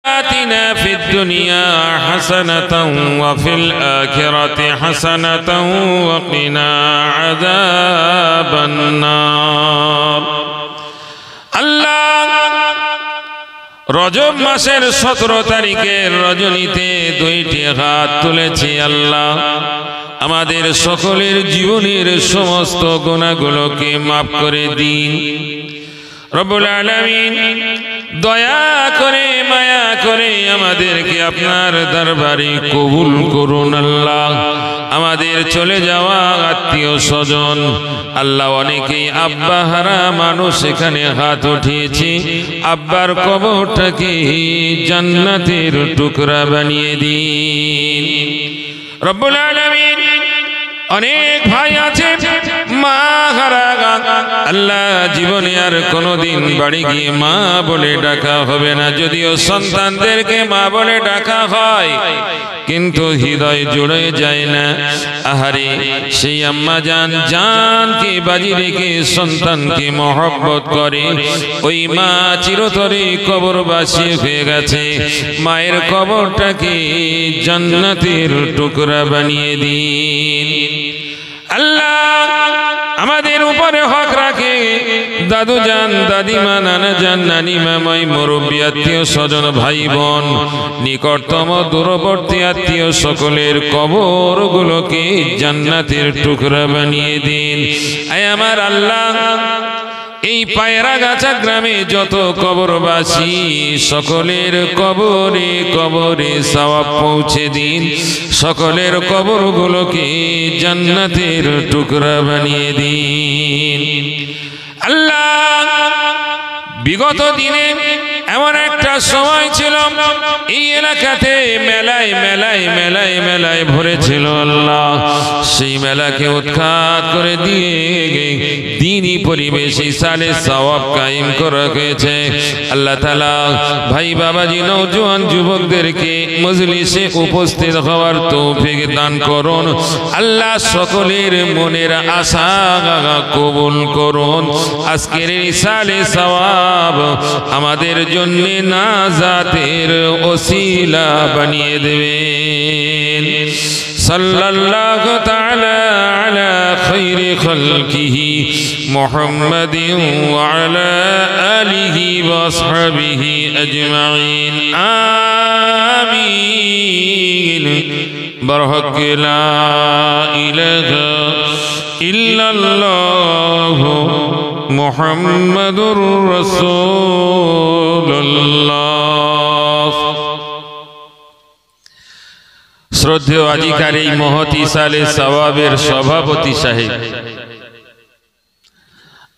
آتنا في الدنيا حسنة وفي الآخرة حسنة وقنا عذاب النار আল্লাহ রজব মাসের 17 তারিখের রজনীতে দুইটি হাত তুলেছি আল্লাহ আমাদের সকলের জীবনের সমস্ত গুনাহগুলোকে maaf করে দিন রব্বুল আলামিন দয়া করে মায়া করে আমাদেরকে আপনার দরবারে কবুল করুন আল্লাহ আমাদের চলে যাওয়া আত্মীয় স্বজন আল্লাহ অনেকেই আব্বা হারা মানুষ এখানে হাত উঠিয়েছে আব্বার কবরটাকে জান্নাতের টুকরা বানিয়ে দিন রব্বুল আলামিন অনেক ভাই আছে মা হারা আল্লাহ জীবনে আর কোনোদিন বাড়ি গিয়ে মা বলে ডাকা হবে না যদিও সন্তানদেরকে মা বলে ডাকা হয় কিন্তু হৃদয় জুড়ে যায় না আহারে সেই আম্মা জানকে বাজি রেখে সন্তানকে মহব্বত করে ওই মা চিরতরে কবরবাসী হয়ে গেছে মায়ের কবরটাকে জান্নাতের টুকরা বানিয়ে দিন আল্লাহ আমাদের উপরে হক রাখে দাদু জান দাদিমা নানা জান নানিমা মাই মুরব্বি আত্মীয় স্বজন ভাই বোন নিকটতম দূরবর্তী আত্মীয় সকলের কবরগুলোকে জান্নাতের টুকরা বানিয়ে দিন আয় আমার আল্লাহ এই পায়রাগাছা গ্রামে যত কবরবাসী সকলের কবরে কবরে সওয়াব পৌঁছে দিন সকলের কবরগুলোকে জান্নাতের টুকরা বানিয়ে দিন আল্লাহ বিগত দিনে এমন একটা সময় ছিল এই এলাকাতে মেলায় মেলায় মেলায় মেলায় ভরেছিল আল্লাহ সেই মেলাকে উৎখাত করে দিয়ে দ্বীনি পরিবেশে সালে সওয়াব কায়েম করা হয়েছে আল্লাহ তাআলা ভাই বাবাজি নওজোয়ান যুবকদেরকে মজলিসে উপস্থিত হওয়ার তৌফিক দান করুন আল্লাহ সকলের মনের আশা কবুল করুন আজকের এই সালে সওয়াব আমাদের জন্য নাজাতের ওসিলা বানিয়ে দেবেন সাল্লাল্লাহু তাআলা আলা খায়রি খালকিহি মুহাম্মাদিন ওয়া আলা আলিহি ওয়া আসহাবিহি আজমাইন আমিন বরহক লা ইলাহা ইল্লাল্লাহ মুহাম্মাদুর রাসূলুল্লাহ শ্রদ্ধেয় আজিকার এই মহতি সালে সওয়াবের সভাপতি সাহেব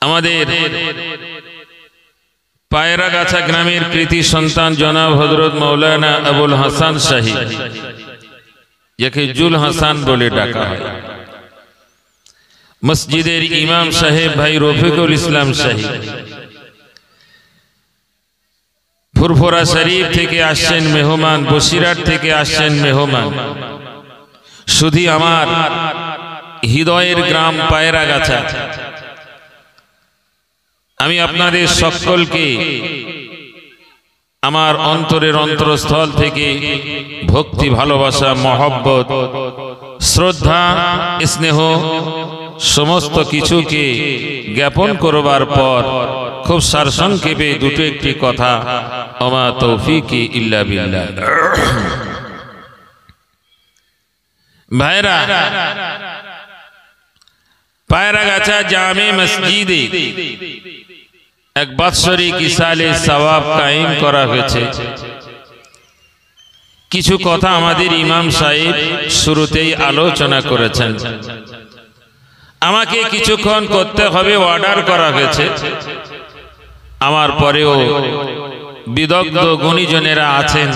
আমাদের পায়রাগাছা গ্রামের কৃতি সন্তান জনাব হযরত মাওলানা আবুল হাসান সাহেব যাকে জুল হাসান বলে ডাকা হয় মসজিদের ইমাম সাহেব ভাই রফিকুল ইসলাম সাহেব ফুরফুরা শরীফ থেকে আসছেন মেহমান বসিরহাট থেকে আসছেন মেহমান শুধু আমার হৃদয়ের গ্রাম পায়রাগাছা আমি আপনাদের সকলকে আমার অন্তরের অন্তরস্থল থেকে ভক্তি ভালোবাসা মহব্বত শ্রদ্ধা স্নেহ সমস্ত কিছুকে জ্ঞাপন করবার পর খুব সারসংক্ষেপে দুটো একটি কথা ওমা তৌফিকি ইল্লা বিল্লাহ ভাইরা পায়রাগাছা জামে মসজিদে এক বাৎসরিক ইসালে সওয়াব কায়েম করা হয়েছে কিছু কথা আমাদের ইমাম সাহেব শুরুতেই আলোচনা করেছেন আমাকে কিছুক্ষণ করতে হবে অর্ডার করা হয়েছে আমার পরেও বিদগ্ধ গুণীজনেরা আছেন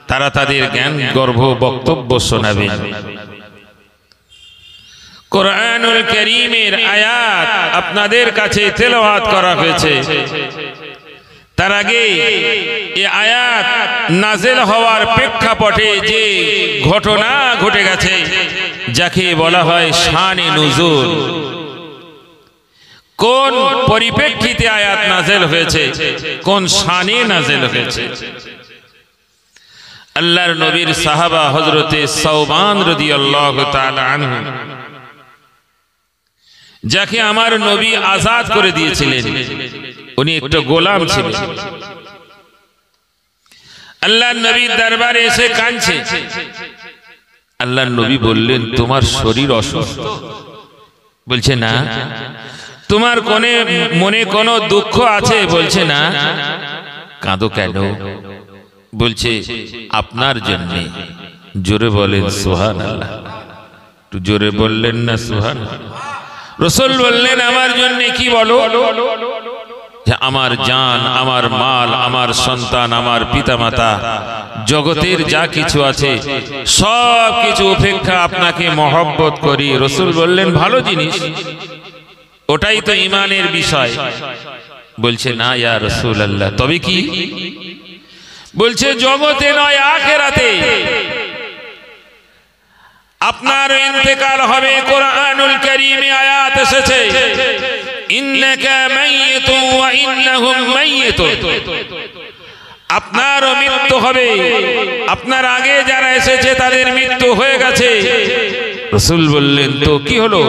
তারা তাদের জ্ঞান গর্ভ বক্তব্য শোনাবেন কোরআনুল কারীমের আয়াত আপনাদের কাছে তেলাওয়াত করা হয়েছে তার আগে এই আয়াত নাযিল হওয়ার প্রেক্ষাপটে যে ঘটনা ঘটে গেছে যাকে বলা হয় শানে নুজুল কোন পরিপ্রেক্ষিতে আয়াত নাযিল হয়েছে কোন শানে নাযিল হয়েছে আল্লাহর নবীর সাহাবা হযরতে সাওবান রাদিয়াল্লাহু তাআলা আনহু, যাকে আমার নবী আজাদ করে দিয়েছিলেন। উনি একটা গোলাম ছিলেন। আল্লাহর নবীর দরবারে এসে কাঁদছে। আল্লাহর নবী বললেন, তোমার শরীর অসুস্থ? বলছে না। তোমার মনে কোনো দুঃখ আছে? বলছে না। কাঁদো কেন? বলছে আপনার জন্য। জোরে বলেন সুবহানাল্লাহ। একটু জোরে বললেন না সুবহানাল্লাহ? রাসূল বললেন, আমার জন্য কি বলো? যে আমার জান, আমার মাল, আমার সন্তান, আমার পিতামাতা, জগতের যা কিছু আছে সব কিছু উপেক্ষা আপনাকে মহব্বত করি। রাসূল বললেন, ভালো জিনিস, ওটাই তো ঈমানের বিষয়। বলছে না ইয়া রাসূলুল্লাহ, তবে কি? বলছে জগতে নয়, আখিরাতে আপনার ইন্তেকাল হবে। কোরআনুল কারীমে আয়াত এসেছে, ইন্নাকা মাইয়িতুন ওয়া ইন্নাহুম মাইয়িতুন। আপনারও মৃত্যু হবে, আপনার আগে যারা এসেছে তাদের মৃত্যু হয়ে গেছে। রাসূল বললেন, তো কি হলো?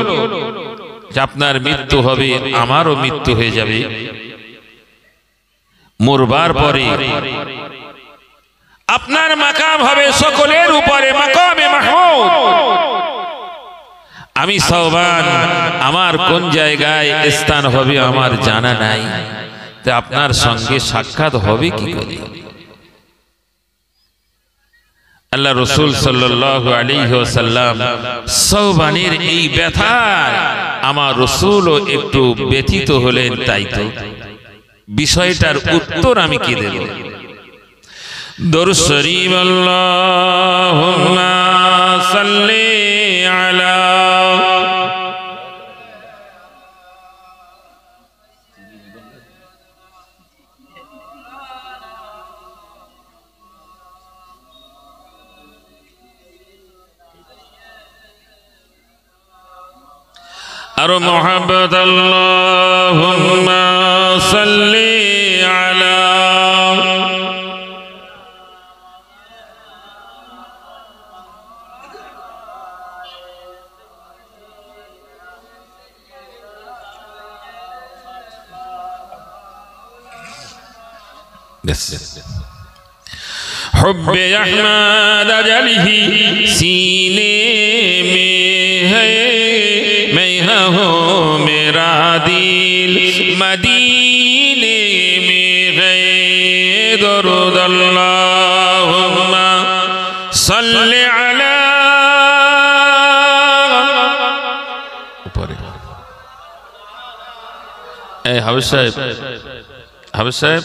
যে আপনার মৃত্যু হবে, আমারও মৃত্যু হয়ে যাবে। মরবার পরে আপনার মাকাম হবে সকলের উপরে, মাকামে মাহমুদ। আমি সাওবান, আমার কোন জায়গায় স্থান হবে আমার জানা নাই, তা আপনার সঙ্গে সাক্ষাৎ হবে কি করে? আল্লাহ রাসূল সাল্লাল্লাহু আলাইহি ওয়াসাল্লাম সাওবানের এই ব্যথায় আমার রাসূলও একটু ব্যথিত হলেন। তাই তো বিষয়টার উত্তর আমি কি দেব? দরুদ শরীফ আল্লাহুম্মা সাল্লি আলা আর মুহাব্বত আল্লাহুম্মা সাল্লি আলা हुब्ब अहमद जलही सीने में है, मैं हूँ मेरा दिल मदीने में है। दरूद अल्लाहुम्मा सल्ली अला। ए हाफिज साहब, हाफिज साहब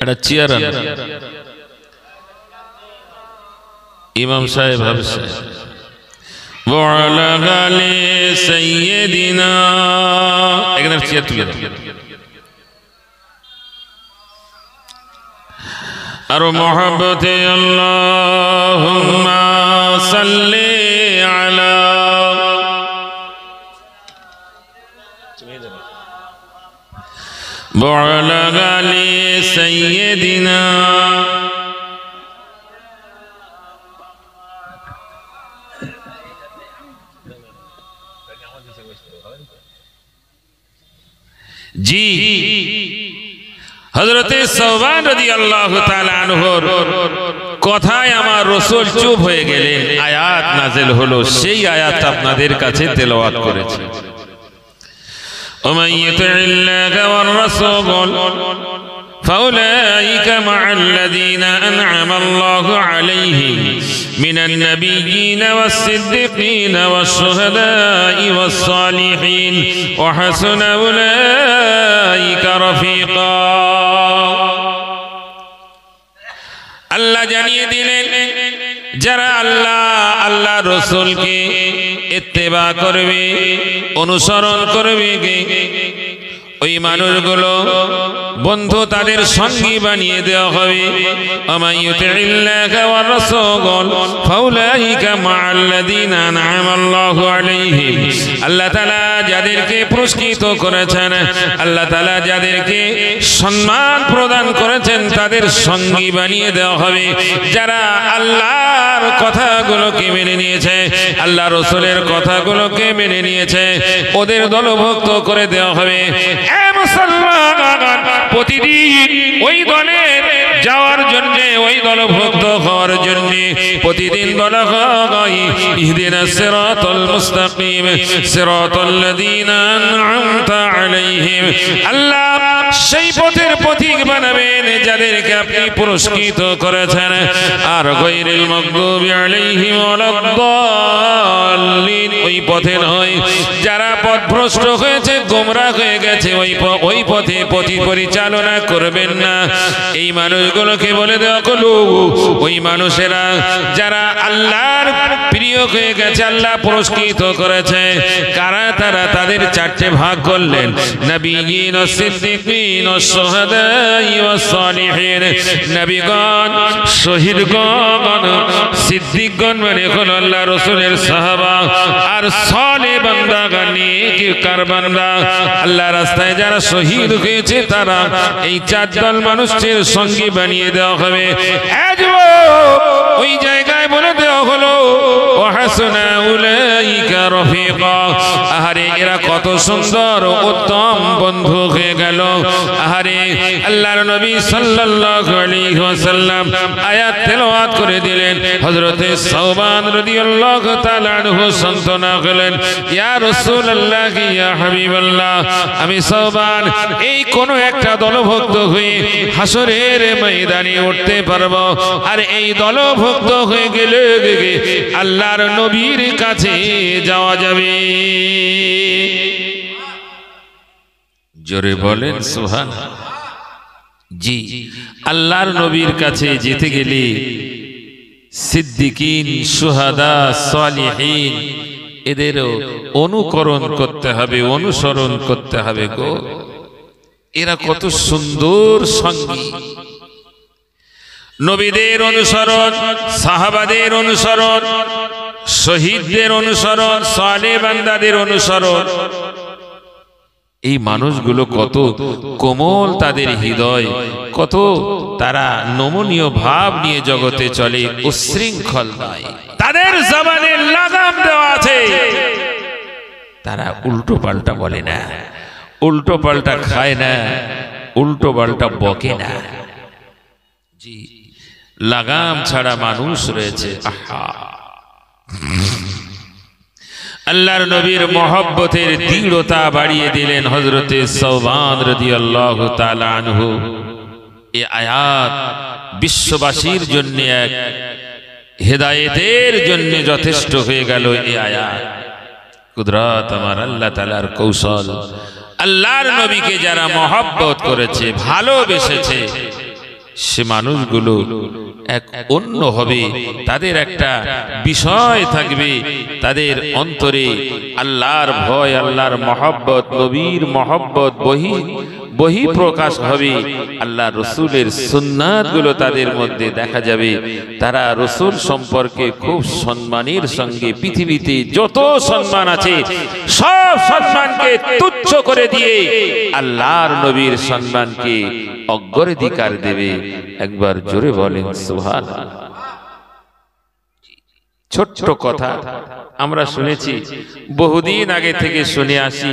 একটা চেয়ার আন। ইমাম সাহেব, হাফেজ সাহেব, ওয়ালা গালে সাইয়্যিদিনা, এখানে চেয়ার তুলে দাও। আর মুহাব্বতে আল্লাহুম্মা সাল্লি আলা। وعلى آل سيدنا जी হযরতে সাওবান রাদিয়াল্লাহু তাআলা আনহুর কথায় আমার রাসূল চুপ হয়ে গেলেন। আয়াত নাযিল হলো, সেই আয়াত আপনাদের কাছে তেলাওয়াত করেছি। ومن يطع الله والرسول فأولئك مع الذين أنعم الله عليهم من النبيين والصديقين والشهداء والصالحين وحسن أولئك رفيقا। আল্লাহ জানিয়ে দিলেন, যারা আল্লাহ রাসূলকে ইত্তেবা করবে, অনুসরণ করবে, ওই মানুষগুলো বন্ধু তাদের সঙ্গী বানিয়ে দেওয়া হবে। আমাইয়ুতিল্লাহা ওয়া রাসূল ফাউলাইকা মাআল্লাযীনা আন'আমাল্লাহু আলাইহিম। আল্লাহ তাআলা যাদেরকে পুরস্কৃত করেছেন, আল্লাহ তাআলা যাদেরকে সম্মান প্রদান করেছেন, তাদের সঙ্গী বানিয়ে দেওয়া হবে। যারা আল্লাহর কথাগুলোকে মেনে নিয়েছে, আল্লাহ রাসূলের কথাগুলোকে মেনে নিয়েছে, ওদের দলভুক্ত করে দেওয়া হবে। প্রতিদিন ওই দলের যাওয়ার জন্য, ওই দলভুক্ত হওয়ার জন্য প্রতিদিন বলা হয় ইহদিনাস সিরাতাল মুস্তাকিম সিরাতাল্লাযীনা আন'আমতা আলাইহিম। আল্লাহ সেই পথের পথিক বানাবেন যাদেরকে আপনি পুরস্কৃত করেছেন। আর গায়রিল মাগদুবি আলাইহিম ওয়ালাদ-দাল্লিন, ওই পথে নয় যারা পথভ্রষ্ট হয়েছে, গোমরা হয়ে গেছে, ওই পথে পথি পরিচালনা করবেন না। এই মানুষগুলোকে বলে দেওয়া হলো ওই মানুষেরা যারা আল্লাহর প্রিয় হয়ে গেছে, আল্লাহ পুরস্কৃত করেছে। কারা তারা? তাদের চারটে ভাগ করলেন, নবিয়্যিন, সিদ্দিকিন, শুহাদা ওয়াস সালিহিন। নবীগণ, শহীদগণ, সিদ্দিকগণ মানে হলো আল্লাহ রাসূলের সাহাবা, আর সালেহ বান্দাগণ, নেককার বান্দা, আল্লাহ রাস্তায় যারা শহীদ হয়েছে তারা। এই চার দল মানুষের সঙ্গী বানিয়ে দেওয়া হবে। ওই জায়গায় বলে দেওয়া হলো ওয়া হাসানা উলাইকা রফিকা। আহারে এরা কত সুন্দর উত্তম বন্ধু হয়ে গেল। আহারে আল্লাহর নবী সাল্লাল্লাহু আলাইহি ওয়াসাল্লাম আয়াত তেলাওয়াত করে দিলেন। হযরতে সাওবান রাদিয়াল্লাহু তাআলা আনহু সান্তনা করলেন, ইয়া রাসূলুল্লাহ, ইয়া হাবিবাল্লাহ, আমি সাওবান এই কোন একটা দলভুক্ত হয়ে হাসরের ময়দানে উঠতে পারবো। আর এই দলভুক্ত হয়ে গেলে আল্লাহর নবীর কাছে যাওয়া যাবে। জোরে বলেন সুবহানাল্লাহ। জি, আল্লাহর নবীর কাছে যেতে গেলে সিদ্দিকিন, শুহাদা, সালিহিন এদেরও অনুকরণ করতে হবে, অনুসরণ করতে হবে গো। এরা কত সুন্দর সঙ্গী। নবীদের অনুসরণ, সাহাবাদের অনুসরণ, শহীদদের অনুসরণ, সালেহ বান্দাদের অনুসরণ। এই মানুষগুলো কত কোমল তাদের হৃদয়, কত তারা নমনীয় ভাব নিয়ে জগতে চলে, উচ্ছৃঙ্খল নয়। তাদের জবানে লাগাম দেওয়া আছে। তারা উল্টো পাল্টা বলে না, উল্টো পাল্টা খায় না, উল্টো পাল্টা বকে না। জি, লাগাম ছাড়া মানুষ রয়েছে। আহা, আল্লাহর নবীর মহব্বতের দৃঢ়তা বাড়িয়ে দিলেন হযরতে সাওবান রাদিয়াল্লাহু তাআলা আনহু। এই আয়াত বিশ্ববাসীর জন্য এক হেদায়েতের জন্য যথেষ্ট হয়ে গেল। এই আয়াত কুদরত আমার আল্লাহ তাআলার কৌশল। আল্লাহর নবীকে যারা মহব্বত করেছে, ভালোবেসেছে, সে মানুষগুলো এক অন্য হবে। তাদের একটা বিষয় থাকবে, তাদের অন্তরে আল্লাহর ভয়, আল্লাহর মহব্বত, নবীর মহব্বত বহি প্রকাশ হবে। আল্লাহ রসুলের সুন্নাত গুলো তাদের মধ্যে দেখা যাবে। তারা রসুল সম্পর্কে খুব সম্মানের সঙ্গে, পৃথিবীতে যত সম্মান আছে সব সম্মানকে তুচ্ছ করে দিয়ে আল্লাহর নবীর সম্মানকে অগ্রাধিকার দেবে। একবার জোরে বলেন সুবহানাল্লাহ। ছোট্ট কথা আমরা শুনেছি, বহুদিন আগে থেকে শুনে আসি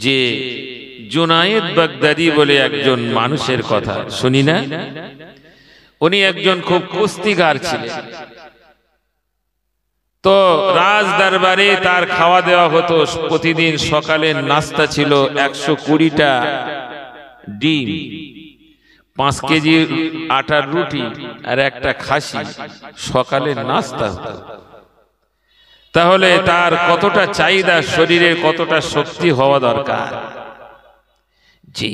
যে জুনায়েদ বাগদাদি বলে একজন মানুষের কথা শুনি না? উনি একজন খুব কুস্তিগার ছিলেন। তো রাজ দরবারে তার খাওয়া দেওয়া হতো। প্রতিদিন সকালের নাস্তা ছিল 120টা ডিম, 5 কেজি আটার রুটি আর একটা খাসি সকালের নাস্তা হতো। তাহলে তার কতটা চাহিদা, শরীরের কতটা শক্তি হওয়া দরকার। জি,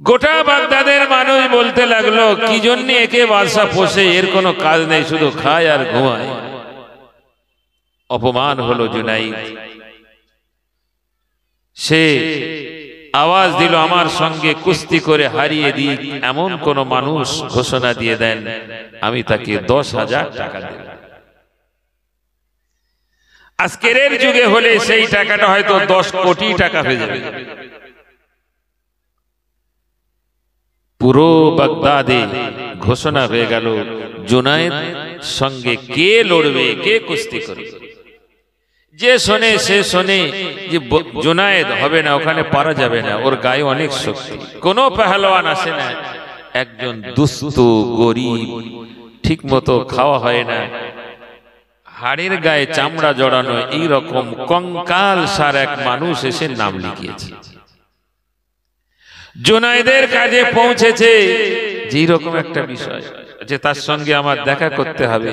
গোটা বাগদাদের মানুষ বলতে লাগলো, কি জন্য একে বাদশা পোষে, এর কোনো কাজ নেই, শুধু খায় আর ঘুমায়। অপমান হলো জুনাইদ। সে আওয়াজ দিল আমার সঙ্গে কুস্তি করে হারিয়ে দিই, এমন কোন মানুষ ঘোষণা দিয়ে দেন, আমি তাকে 10,000 টাকা দেব। আজকের যুগে হলে সেই টাকাটা হয়তো 10 কোটি টাকা হয়ে যাবে। পুরো বাগদাদে ঘোষণা হয়ে গেল জুনায়েদ সঙ্গে কে লড়বে, কে কুস্তি করবে। যে শোনে সে শোনে যে জুনায়েদ হবে না, ওখানে পারা যাবে না, ওর গায়ে অনেক শক্তি, কোনো পেহলওয়ান আসে না। একজন দুস্থ গরিব, ঠিক মতো খাওয়া হয় না, হাড়ের গায়ে চামড়া জড়ানো, এইরকম কঙ্কাল সার এক মানুষ এসে নাম লিখিয়েছে। জুনায়েদের কাজে পৌঁছেছে যে রকম একটা বিষয়, যে তার সঙ্গে আমার দেখা করতে হবে।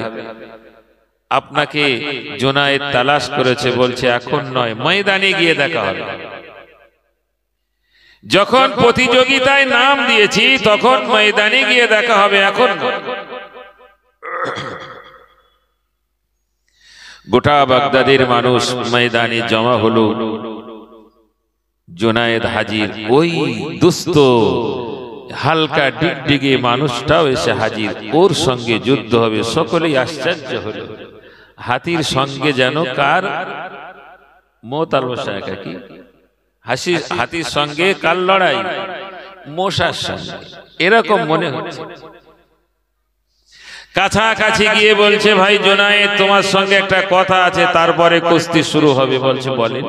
আপনাকে জুনায়েদ তালাশ করেছে, বলছে এখন নয়, ময়দানে গিয়ে দেখা হবে। যখন প্রতিযোগিতায় নাম দিয়েছি তখন ময়দানে গিয়ে দেখা হবে, এখন নয়। গোটা বাগদাদের মানুষ ময়দানে জমা হলো। জুনায়েদ হাজির, ওই দুস্থ হালকা ডিগডিগে মানুষটাও এসে হাজির, ওর সঙ্গে যুদ্ধ হবে। সকলেই আশ্চর্য হলো, হাতির সঙ্গে যেন কার মত আর বসা কি হাতির সঙ্গে কার লড়াই, মশার সঙ্গে, এরকম মনে হচ্ছে। কাছাকাছি গিয়ে বলছে, ভাই জুনায়েদ তোমার সঙ্গে একটা কথা আছে, তারপরে কুস্তি শুরু হবে। বলছে বলেন।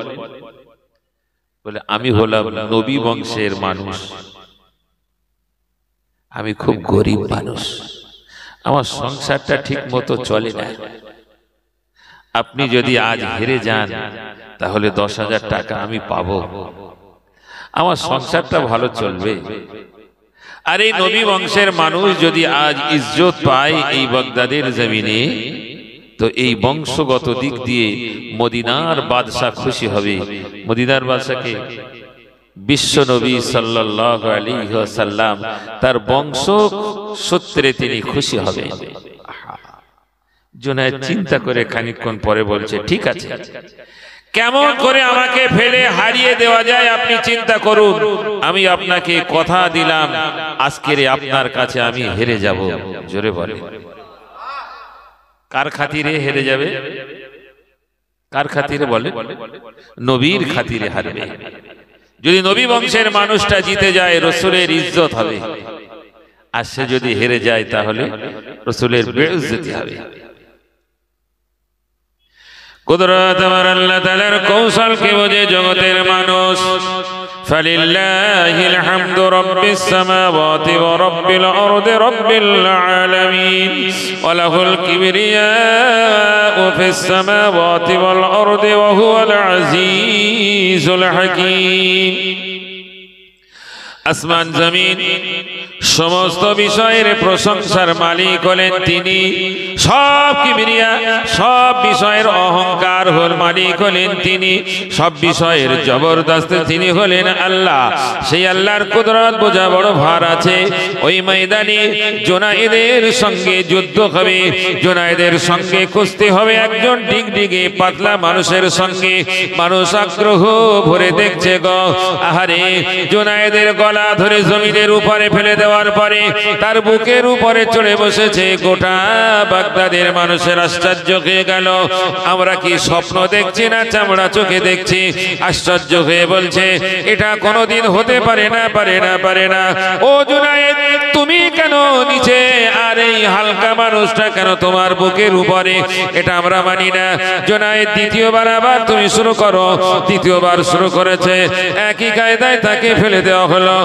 বলে আমি হলাম নবী বংশের মানুষ, আমি খুব গরিব মানুষ, আমার সংসারটা ঠিক মতো চলে না। আপনি যদি আজ হেরে যান তাহলে 10,000 টাকা আমি পাবো, আমার সংসারটা ভালো চলবে। আর এই নবী বংশের মানুষ যদি আজ ইজ্জত পায় এই বাগদাদের জমিনে, তো এই বংশগত দিক দিয়ে মদিনার বাদশা খুশি হবে। মদিনার বাদশাকে বিশ্ব নবী সাল্লাল্লাহু আলাইহি ওয়াসাল্লাম, তার বংশ সূত্রে তিনি খুশি হবে। জুনায়েদ চিন্তা করে খানিকক্ষণ পরে বলছে, ঠিক আছে, কেমন করে আমাকে ফেলে হারিয়ে দেওয়া যায় আপনি চিন্তা করুন, আমি আপনাকে কথা দিলাম আজকের আপনার কাছে আমি হেরে যাব। জোরে বলে, কার খাতিরে হেরে যাবে? কার খাতিরে? বলে নবীর খাতিরে হারবে। যদি নবী বংশের মানুষটা জিতে যায় রাসূলের ইজ্জত হবে, আর সে যদি হেরে যায় তাহলে রাসূলের বেইজ্জতি হবে। কুদরত আমার আল্লাহ তাআলার কৌশলকে বোঝে জগতের মানুষ। ফালিল্লাহিল হামদু রাব্বিস সামাওয়াতি ওয়া রাব্বিল আরদি রাব্বিল আলামিন ওয়া লাহুল কিবরিয়াউ ফিস সামাওয়াতি ওয়াল আরদি ওয়া হুয়াল আজিজুল হাকীম। আসমান জমিন সমস্ত বিষয়ের প্রশংসার মালিক হলেন তিনি, সব কিবরিয়া, সব বিষয়ের অহংকার মালিক হলেন তিনি, সব বিষয়ের জবরদস্ত তিনি হলেন আল্লাহ। সেই আল্লাহর কুদরত বোঝা বড় ভার আছে। ওই ময়দানে জুনায়েদের সঙ্গে যুদ্ধ হবে, জুনায়েদের সঙ্গে কুস্তি হবে একজন ডিগডিগে পাতলা মানুষের সঙ্গে। মানুষ আগ্রহ ভরে দেখছে গো, আহারে জুনায়েদের গলা ধরে জমিনের উপরে ফেলে দেওয়ার পরে তার বুকের উপরে চড়ে বসেছে। গোটা বাগদাদের মানুষের আশ্চর্য হয়ে গেল, আমরা কি স্বপ্ন দেখছি না চামড়া চোখে দেখছি? আশ্চর্য হয়ে বলছে, এটা কোনোদিন হতে পারে না, পারে না, পারে না। ও জুনায়েদ, তুমি কেন নিচে, আর এই হালকা মানুষটা কেন তোমার বুকের উপরে? এটা আমরা মানি না। জুনায়েদ দ্বিতীয়বার আবার তুমি শুরু করো। দ্বিতীয়বার শুরু করেছে, একই কায়দায় তাকে ফেলে দেওয়া হলো।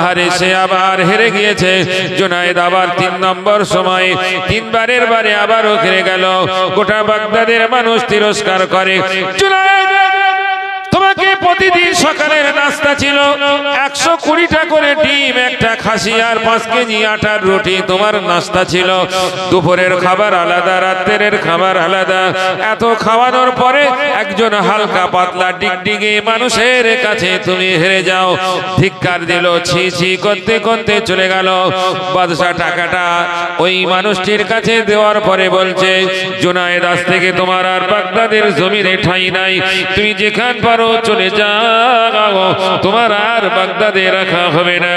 আরে সে আবার হেরে গিয়েছে। জুনায়েদ আবার 3 নম্বর সময় 3 বারের বারে আবারও হেরে গেল। গোটা বাগদাদের মানুষ তিরস্কার করে। জুনায়েদ, তোমাকে প্রতিদিন সকালের নাস্তা ছিল 120 টাকা করে ডিম, একটা খাসি আর 5 কেজি আটার রুটি তোমার নাস্তা ছিল। দুপুরের খাবার আলাদা, রাতের খাবার আলাদা। এত খাওয়ানোর পরে একজন হালকা পাতলা ডিগডিগে মানুষের কাছে তুমি হেরে যাও। ধিক্কার দিল, ছি ছি করতে করতে চলে গেল। বাদশা টাকাটা ওই মানুষটির কাছে দেওয়ার পরে বলছে, জুনায়েদ, আজ থেকে তোমার আর বাগদাদের জমিনে ঠাঁই নাই, তুমি যেখান পারো চলে চলে যাও, তোমার আর বাগদাদে রাখা হবে না।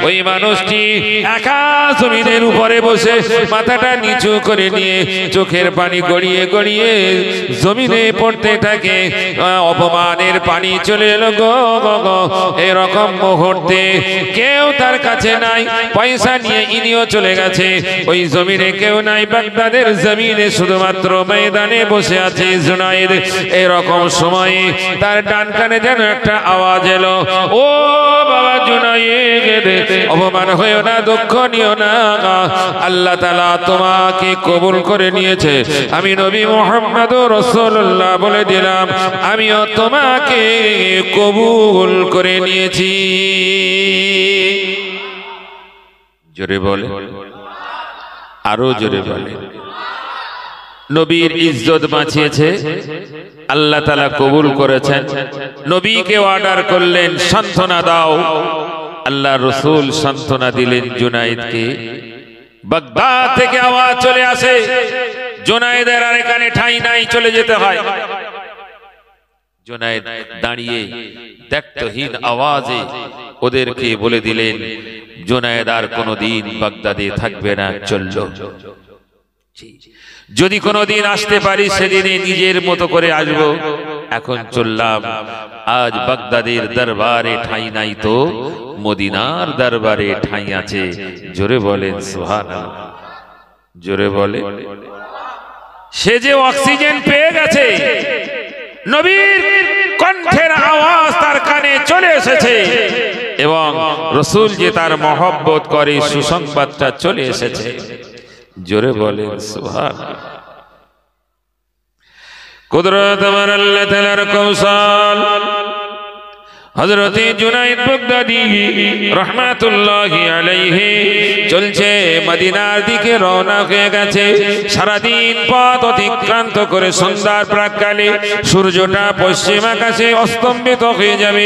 ওই মানুষটি একা জমিনের উপরে বসে মাথাটা নিচু করে নিয়ে চোখের পানি গড়িয়ে গড়িয়ে জমিনে পড়তে থাকে। অপমানের পানি চলে এলো গো গো। এরকম মুহূর্তে কেউ তার কাছে নাই, পয়সা নিয়ে ইনিও চলে গেছে। ওই জমিনে কেউ নাই, বাগদাদের জমিনে শুধুমাত্র ময়দানে বসে আছে জুনায়েদ। এরকম সময়ে তার ডান কানে যেন একটা আওয়াজ এলো, ও বাবা জুনায়েদ, অপমান হয়েও না, দুঃখ নিও না, আল্লাহ তাআলা তোমাকে কবুল করে নিয়েছে। আমি নবী মুহাম্মদুর রাসূলুল্লাহ বলে দিলাম, আমিও তোমাকে কবুল করে নিয়েছি। জোরে বলে, আরো জোরে বলে। নবীর ইজ্জত বাঁচিয়েছে, আল্লাহ তাআলা কবুল করেছেন। নবীকে অর্ডার করলেন সান্ত্বনা দাও। আল্লাহ রাসূল সান্ত্বনা দিলেন জুনায়েদকে। বাগদাদ থেকে আওয়াজ চলে আসে, জুনায়েদের আর এখানে ঠাঁই নাই, চলে যেতে হয়। জুনায়েদ দাঁড়িয়ে দায়িত্বহীন আওয়াজে ওদেরকে বলে দিলেন, জুনায়েদ আর কোনোদিন বাগদাদে থাকবে না, চললো। যদি কোনোদিন আসতে পারি সেদিনে নিজের মতো করে আসবো, এখন চললাম। আজ বাগদাদের দরবারে ঠাঁই নাই তো মদিনার দরবারে ঠাঁই আছে। জোরে বলেন সুবহানাল্লাহ, জোরে বলে। সে যে অক্সিজেন পেয়ে গেছে, নবীর কণ্ঠের আওয়াজ তার কানে চলে এসেছে, এবং রাসূল যে তার মহব্বত করে সুসংবাদটা চলে এসেছে। জোরে বলেন সুবহানাল্লাহ। কুদরত আমার আল্লাহ তাআলার কৌশল। হযরতে জুনায়েদ বাগদাদী রাহমাতুল্লাহি আলাইহি চলছে মদিনার দিকে, রওনা হয়ে গেছে। সারাদিন পথ অতিক্রান্ত করে সন্ধ্যার প্রাক্কালে সূর্যটা পশ্চিম আকাশে অস্তম্ভিত হয়ে যাবে।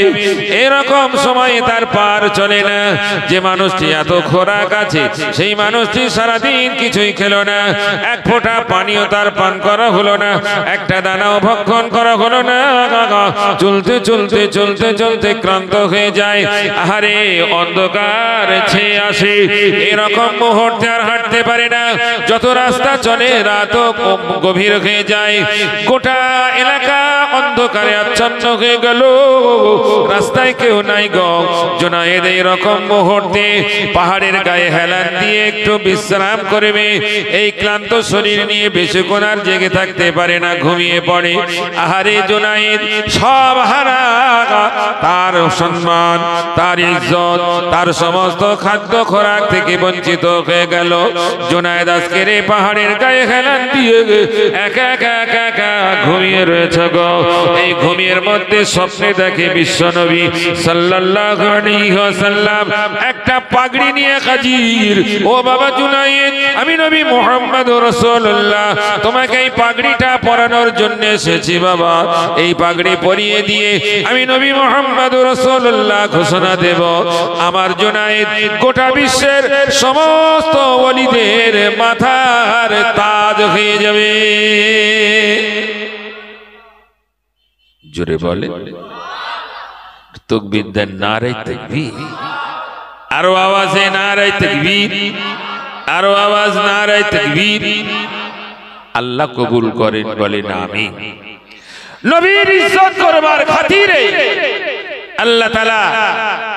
এরকম সময়ে তার পার চলে না। যে মানুষটি এত খোরাক আছে, সেই মানুষটি সারাদিন কিছুই খেলো না, এক ফোঁটা পানিও তার পান করা হলো না, একটা দানাও ভক্ষণ করা হলো না। চলতে চলতে চলতে চলতে ক্লান্ত হয়ে যায়। আহারে, অন্ধকার ছেয়ে আসে। এরকম মুহূর্তে আর হাঁটতে পারে না। যত রাস্তা চলে রাত গভীর হয়ে যায়। গোটা এলাকা অন্ধকারে আচ্ছন্ন হয়ে গেল, রাস্তায় কেউ নাই গো। জুনায়েদ এরকম মুহূর্তে পাহাড়ের গায়ে হেলান দিয়ে একটু বিশ্রাম করবে। এই ক্লান্ত শরীর নিয়ে বেশিক্ষণ আর জেগে থাকতে পারে না, ঘুমিয়ে পড়ে। আহারে, জুনায়েদ সব হারা। তার সম্মান, তার ইজ্জত, তার সমস্ত খাদ্য খোরাক থেকে বঞ্চিত হয়ে গেল। জুনায়েদ আজকের এই পাহাড়ের গায়ে হেলান দিয়ে একা একা একা একা ঘুমিয়ে রয়েছে গো। এই ঘুমিয়ের মধ্যে স্বপ্নে দেখে বিশ্বনবী সাল্লাল্লাহু আলাইহি ওয়াসাল্লাম একটা পাগড়ি নিয়ে হাজির। ও বাবা জুনায়েদ, আমি নবী মুহাম্মদুর রাসূলুল্লাহ তোমাকে এই পাগড়িটা পরানোর জন্য এসেছি বাবা। এই পাগড়ি পরিয়ে দিয়ে আমি নবী মুহাম্মদুর রাসূলুল্লাহ ঘোষণা দেব, আমার জুনায়েদ গোটা বিশ্বের সমস্ত ওলিদের মাথার তাজ হয়ে যাবে। জোরে বলে তাকবীর দেন, নারে তাকবীর। আরো আওয়াজে নারে তাকবীর, আরো আওয়াজ নারে তাকবীর। আল্লাহ কবুল করেন, বলেন আমিন। নবীর ইজ্জত করবার খাতিরে আল্লাহ তাআলা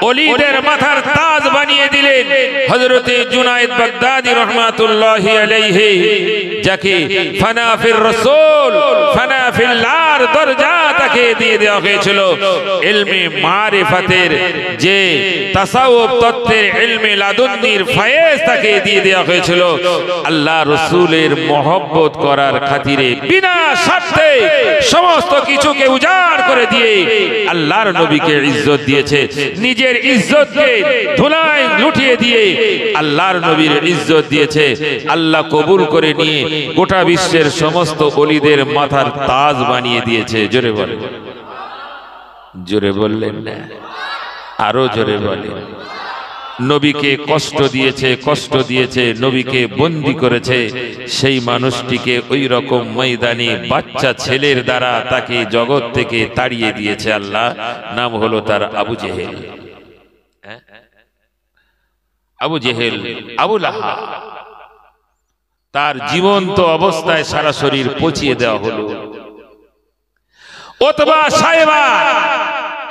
ওলিদের মাথার তাজ বানিয়ে দিলেন হযরতে জুনায়েদ বাগদাদী রাহমাতুল্লাহি আলাইহি, যাকে ফানা ফির রাসূল ফানা ফিল্লাহর দরজা তাকে দিয়ে দেওয়া হয়েছিল। ইলমে মারিফাতের যে তাসাউফ তত্ত্বের ইলমে লাদুন্নির ফয়েজ তাকে দিয়ে দেওয়া হয়েছিল। আল্লাহ রাসূলের মহব্বত করার খাতিরে বিনা স্বার্থে সমস্ত কিছুকে উজাড় করে দিয়ে আল্লাহর নবীকে ইজ্জত দিয়েছে। নিজের ইজ্জতকে ধুলায় লুটিয়ে দিয়ে আল্লাহর নবীর ইজ্জত দিয়েছে। আল্লাহ কবুল করে নিয়ে গোটা বিশ্বের সমস্ত ওলিদের মাথার তাজ বানিয়ে দিয়েছে। জোরে বলেন, জোরে বললেন না, আরো জোরে বলেন। নবীকে কষ্ট দিয়েছে, নবীকে বন্দী করেছে, সেই মানুষটিকে ওই রকম ময়দানে বাচ্চা ছেলের দ্বারা তাকে জগৎ থেকে তাড়িয়ে দিয়েছে আল্লাহ। নাম হলো তার আবু জেহেল। আবু জেহেল, আবু লাহাব, তার জীবন্ত অবস্থায় সারা শরীর পচিয়ে দেওয়া হলো। উতবা সাইবা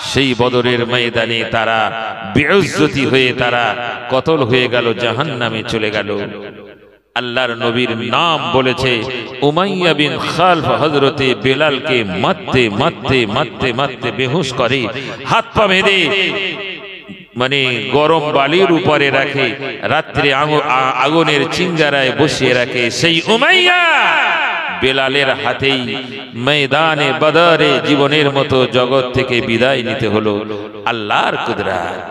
সেই বদরের ময়দানে তারা বেইজ্জতি হয়ে তারা কতল হয়ে গেল, জাহান্নামে চলে গেল। আল্লাহর নবীর নাম বলেছে উমাইয়া বিন খালফ হযরতে বেলালকে মারতে মারতে মারতে মারতে বেহুশ করে, হাত পা বেঁধে মানে গরম বালির উপরে রাখে, রাত্রে আগুনের চিঙ্গারায় বসিয়ে রাখে। সেই উমাইয়া বেলালের হাতেই ময়দানে বদরে জীবনের মতো জগৎ থেকে বিদায় নিতে হলো। আল্লাহর কুদরত,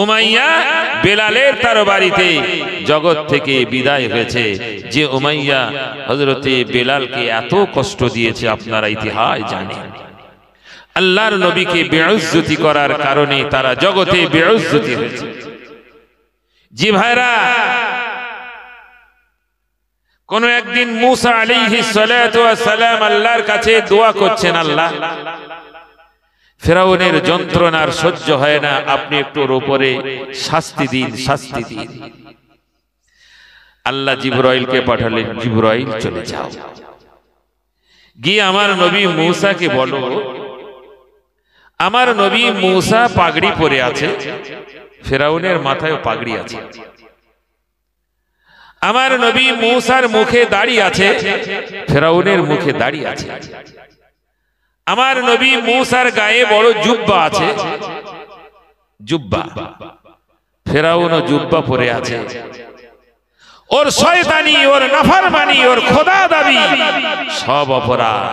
উমাইয়া বেলালের তরবারিতে জগৎ থেকে বিদায় হয়েছে। যে উমাইয়া হযরতে বেলালকে এত কষ্ট দিয়েছে আপনারা ইতিহাস জানেন। আল্লাহর নবীকে বেইজ্জতি করার কারণে তারা জগতে বেইজ্জতি হয়েছে। জি ভাইরা, কোন একদিন মুসা আলাইহিস সালাতু ওয়াস সালাম আল্লাহর কাছে দোয়া করছেন, আল্লাহ ফিরাউনের যন্ত্রণার সহ্য হয় না, আপনি একটু ওর উপরে শাস্তি দিন, শাস্তি দিন। আল্লাহ জিবরাইলকে পাঠালেন, জিবরাইল চলে যাও, গিয়ে আমার নবী মুসাকে বলো, আমার নবী মুসা পাগড়ি পরে আছে, ফিরাউনের মাথায় পাগড়ি আছে। আমার নবী মুসার মুখে দাড়ি আছে, ফিরাউনের মুখে দাড়ি আছে। আমার নবী মুসার গায়ে বড় জুব্বা আছে, জুব্বা, ফিরাউনও জুব্বা পরে আছে। ওর শয়তানি, ওর নাফরমানি, ওর খোদা দাবি সব অপরাধ।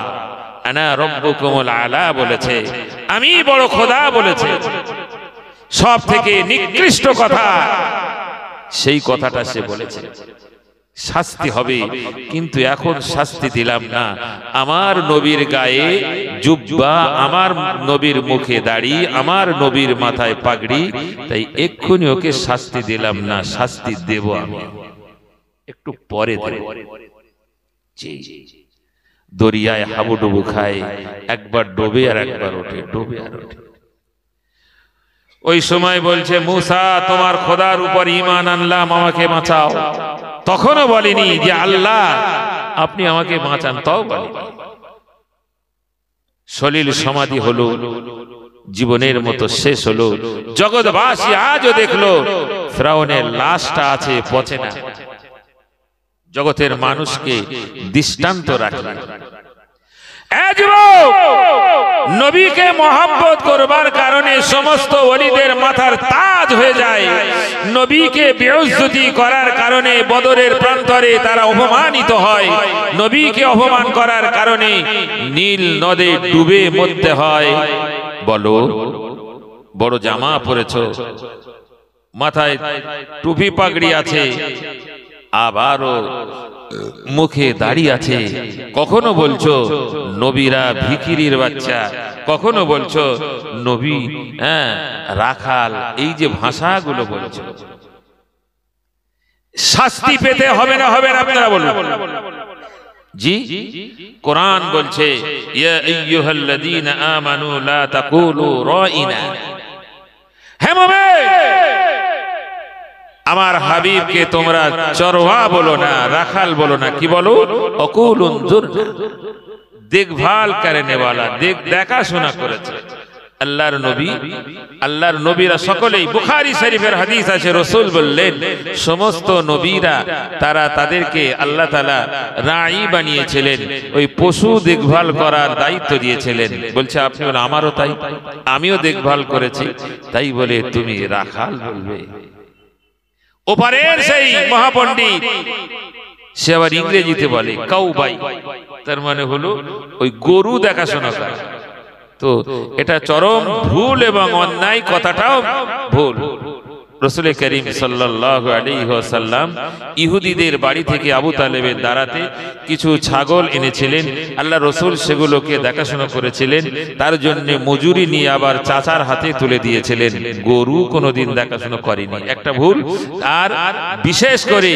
আনা রব্বুকুমুল আলা বলেছে, আমি বড় খোদা বলেছে। সব থেকে নিকৃষ্ট কথা সেই কথাটা সে বলেছে। শাস্তি হবে, কিন্তু এখন শাস্তি দিলাম না। আমার নবীর গায়ে জুব্বা, আমার নবীর মুখে দাড়ি, আমার নবীর মাথায় পাগড়ি, তাই এক্ষুনি ওকে শাস্তি দিলাম না, শাস্তি দেব আমি একটু পরে দেব। দরিয়ায় হাবুডুবু খায়, একবার ডোবে আর একবার ওঠে, ডোবে আর ওঠে। ওই সময় বলছে মুসা, তোমার খোদার উপর ঈমান আনলাম, আমাকে বাঁচাও। তখনও বলেনি যে আল্লাহ আপনি আমাকে বাঁচান, তাও বলেনি। সলিল সমাধি হলো, জীবনের মতো শেষ হলো। জগৎবাসী আজও দেখলো ফিরাউনের লাশটা আছে, পচে না। জগতের মানুষকে দৃষ্টান্ত রাখলেন। নবীকে মহব্বত করবার কারণে সমস্ত ওলিদের মাথার তাজ হয়ে যায়। নবীকে বেইজ্জতি করার কারণে বদরের প্রান্তরে তারা অপমানিত হয়। নবীকে অপমান করার কারণে নীল নদে ডুবে মরতে হয়। বলো, বড় জামা পরেছো, মাথায় টুপি পাগড়ি আছে, আবারও মুখে দাড়ি আছে, কখনো বলছো নবীরা ভিখিরির বাচ্চা, কখনো বলছো নবী রাখাল, এই যে ভাষাগুলো বলছো, শাস্তি পেতে হবে না, হবে না? আপনারা বলুন। জি, কোরআন বলছে ইয়া আইয়ুহাল্লাযীনা আমানু লা তাকুলু রাইনা। হে মুমিন, আমার হাবিবকে তোমরা চরওয়া বলো না, রাখাল বলো না, কি বলো? অকুলুন যুরনা, দেখভাল করনে वाला, দেখাশোনা করেছে। আল্লাহর নবী, আল্লাহর নবীরা সকলেই, বুখারী শরীফের হাদিস আছে, রাসূল বললেন সমস্ত নবীরা তারা তাদেরকে আল্লাহ তাআলা রাঈ বানিয়েছিলেন, ওই পশু দেখভাল করার দায়িত্ব দিয়েছিলেন। বলছে আপনি বলেন আমারও তাই, আমিও দেখভাল করেছি, তাই বলে তুমি রাখাল বলবে? ওপারের সেই মহাপণ্ডিত সে আবার ইংরেজিতে বলে কাউবাই, তার মানে হলো ওই গরু দেখাশোনা করা। তো এটা চরম ভুল এবং অন্যায়, কথাটাও ভুল। রাসূল করিম সাল্লাল্লাহু আলাইহি ওয়াসাল্লাম ইহুদিদের বাড়ি থেকে আবু তালেবের দাঁড়াতে কিছু ছাগল এনেছিলেন। আল্লাহ রাসূল সেগুলোকে দেখাশোনা করেছিলেন, তার জন্য মজুরি নিয়ে আবার চাচার হাতে তুলে দিয়েছিলেন। গরু কোনোদিন দেখাশোনা করেনি, একটা ভুল। আর বিশেষ করে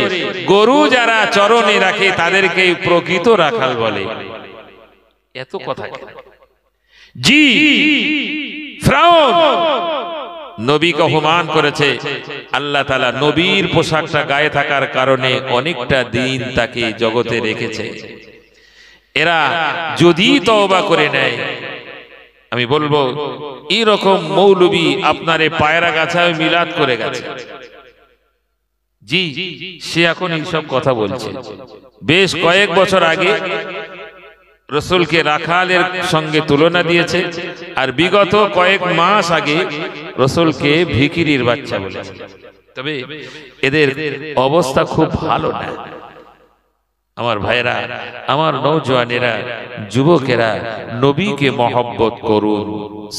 গরু যারা চরণে রাখে তাদেরকে প্রকৃত রাখাল বলে। এত কথা জি ফ্রাউন নবীকে অপমান করেছে। আল্লাহ তাআলা নবীর পোশাকটা গায়ে থাকার কারণে অনেকটা দিন তাকে জগতে রেখেছে। এরা যদি তওবা করে নেয়, আমি বলবো এরকম মৌলবী আপনারে পায়রা গাছায় মিলাদ করে গেছে। জি সে এখন এইসব কথা বলছে। বেশ কয়েক বছর আগে রসুলকে রাখালের সঙ্গে তুলনা দিয়েছে, আর বিগত কয়েক মাস আগে রসুলকে ভিখিরির বাচ্চা বলেছে। তবে এদের অবস্থা খুব ভালো না। আমার ভাইরা, আমার নওজওয়ানেরা, যুবকেরা, নবীকে মহব্বত করুন।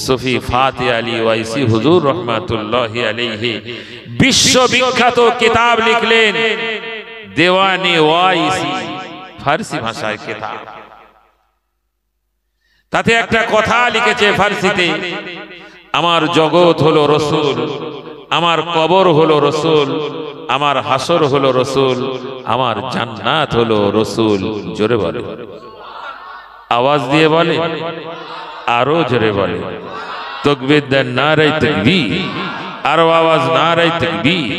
সুফি ফাতে আলী ওয়াইসি হুজুর রহমাতুল্লাহি আলাইহি বিশ্ববিখ্যাত কিতাব লিখলেন, দেওয়ানে ওয়াইসি, ফারসি ভাষায় কিতাব। তাতে একটা কথা লিখেছে ফারসিতে, আমার জগৎ হলো রসুল, আমার কবর হলো রসুল, আমার হাসর হলো রসুল, আমার জান্নাত হলো রসুল। জোরে বলে, আওয়াজ দিয়ে বলে, আরো জোরে বলে। তাকবীর দেন, নারে তাকবীর। আরো আওয়াজ, নারে তাকবীর।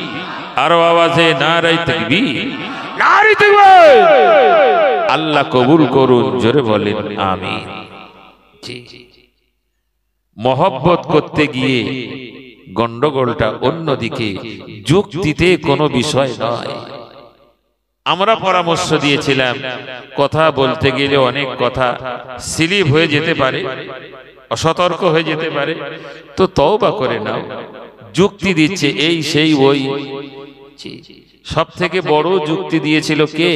আরো আওয়াজে নারে তাকবীর, নারে তাকবীর। আল্লাহ কবুল করুন, জোরে বলেন আমিন। মহব্বত করতে গিয়ে গন্ডগোলটা অন্যদিকে, যুক্তিতে কোনো বিষয় নয়। আমরা পরামর্শ দিয়েছিলাম, কথা বলতে গেলে অনেক কথা স্লিপ হয়ে যেতে পারে, অসতর্ক হয়ে যেতে পারে, তো তওবা করে নাও। যুক্তি দিচ্ছে এই সেই ওই। সব থেকে বড় যুক্তি দিয়েছিল কে?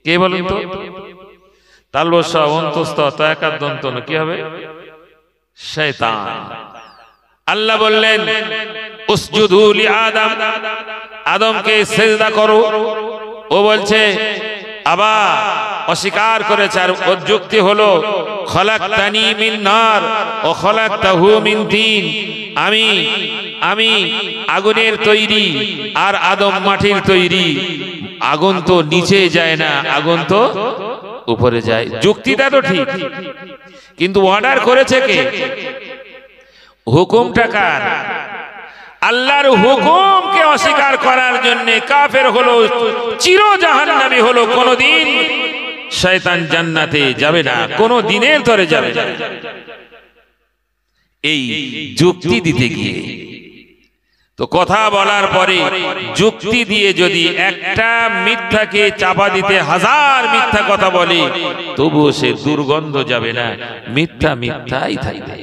কে বলুন তো? তালবসা অন্তস্থ তয়াকার দন্তন কি হবে? শয়তান। আল্লাহ বললেন উসজুদু লি আদম, আদমকে সিজদা করো। ও বলছে আবা, অস্বীকার করেছে। আর ওর যুক্তি হলো খলাকতানি মিন নার ও খলাকতাহু মিন তিন, আমি আগুনের তৈরি আর আদম মাটির তৈরি। আগুন তো নিচে যায় না, আগুন তো উপরে যায়। যুক্তিটা তো ঠিক, কিন্তু অর্ডার করেছে কে? হুকুমটা কার? আল্লাহর হুকুমকে অস্বীকার করার জন্য কাফের হলো, চির জাহান্নামী হলো, কোনদিন শয়তান জান্নাতে যাবে না, কোন দিনের তরে যাবে না। এই যুক্তি দিতে গিয়ে তো কথা বলার পরে যুক্তি দিয়ে যদি একটা মিথ্যাকে চাপা দিতে হাজার মিথ্যা কথা বলে, তবুও সে দুর্গন্ধ যাবে না, মিথ্যা মিথ্যাই থাকবে।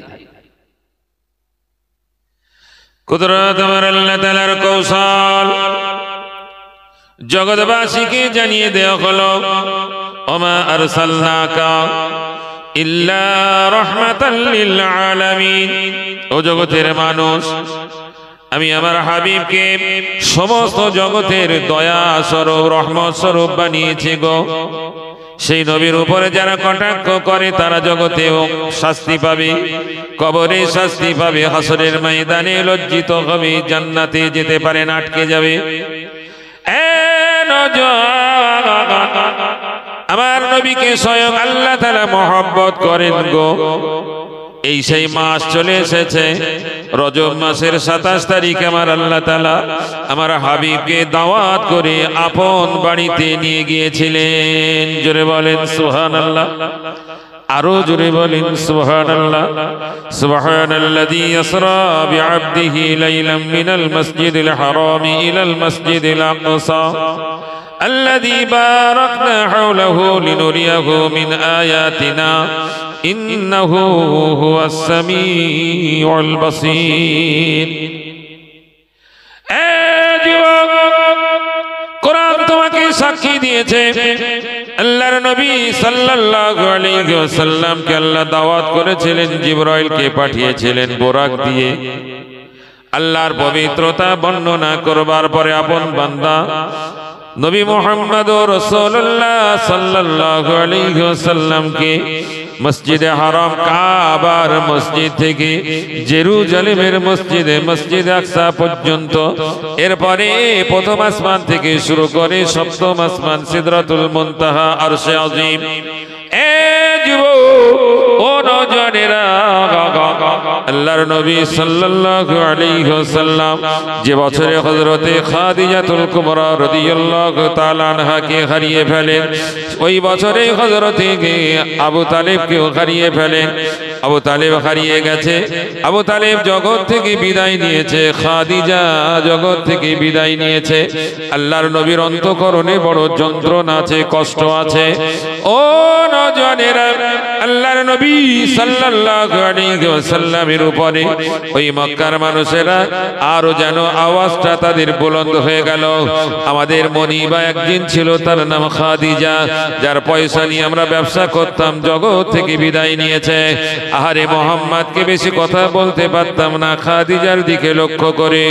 কুদরত আমার আল্লাহ তাআলার কৌশল জগৎবাসীকে জানিয়ে দেওয়া হলো, ওমা আরসালনাকা ইল্লা রাহমাতাল লিল আলামিন। ও জগতের মানুষ, আমি আমার হাবিবকে সমস্ত জগতের দয়া স্বরূপ, রহমত স্বরূপ বানিয়েছি গো। সেই নবীর উপরে যারা কটাক্ষ করে তারা জগতেও শাস্তি পাবে, কবরে শাস্তি পাবে, হাসরের ময়দানে লজ্জিত হবে, জান্নাতে যেতে পারে না, আটকে যাবে। আমার নবীকে স্বয়ং আল্লাহ তাআলা মহব্বত করেন গো। এই সেই মাস চলে এসেছে, রজব মাসের 27 তারিখ আমার আল্লাহ তাআলা আমার হাবিবকে দাওয়াত করে আপন বাড়িতে নিয়ে গিয়েছিলেন। জোরে বলেন সুবহানাল্লাহ, আরো জোরে বলেন সুবহানাল্লাহ। সুবহানাল্লাযী ইসরা বিআবদিহি লাইলাম মিনাল মাসজিদিল হারামি ইলাল মাসজিদিল আকসা الذي باركنا حوله لنريه من آياتنا إنه هو السميع البصير। কোরআন তোমাকে সাক্ষী দিয়েছে, আল্লাহর নবী সাল্লাল্লাহু আলাইহি ওয়াসাল্লামকে আল্লাহ দাওয়াত করেছিলেন, জিবরাইলকে পাঠিয়েছিলেন বোরাক দিয়ে। আল্লাহর পবিত্রতা বর্ণনা করবার পরে আপন বান্দা নবী মুহাম্মদ রাসূলুল্লাহ সাল্লাল্লাহু আলাইহি ওয়াসাল্লামকে মসজিদে হারাম কাবার মসজিদ থেকে জেরুজালেমের মসজিদে আকসা পর্যন্ত, এরপরে প্রথম আসমান থেকে শুরু করে সপ্তম আসমান সিদরাতুল মুনতাহা আরশে আজিম। এ যুবক ও নওজওয়ানেরা, আল্লাহর নবী সাল্লাল্লাহু আলাইহি ওয়াসাল্লাম যে বছরে হযরতে খাদিজাতুল কুবরা রাদিয়াল্লাহু তাআলা আনহাকে হারিয়ে ফেলেন, ওই বছরে হযরতে আবু তালেবকেও হারিয়ে ফেলেন। আবু তালেব হারিয়ে গেছে, আবু তালেব জগৎ থেকে বিদায় নিয়েছে, খাদিজা জগৎ থেকে বিদায় নিয়েছে। আল্লাহর নবীর অন্তঃকরণে বড় যন্ত্রণা আছে, কষ্ট আছে। ও নওজওয়ানেরা, আল্লাহর নবী সাল্লাল্লাহু আলাইহি ওয়াসাল্লামের উপরে ওই মক্কার মানুষেরা আরো যেন আওয়াজটা তাদের বুলন্দ হয়ে গেল। আমাদের মনিবা একদিন ছিল, তার নাম খাদিজা, যার পয়সা নিয়ে আমরা ব্যবসা করতাম, জগৎ থেকে বিদায় নিয়েছে। আহারে মোহাম্মদকে বেশি কথা বলতে পারতাম না, খাদিজার দিকে লক্ষ্য করে।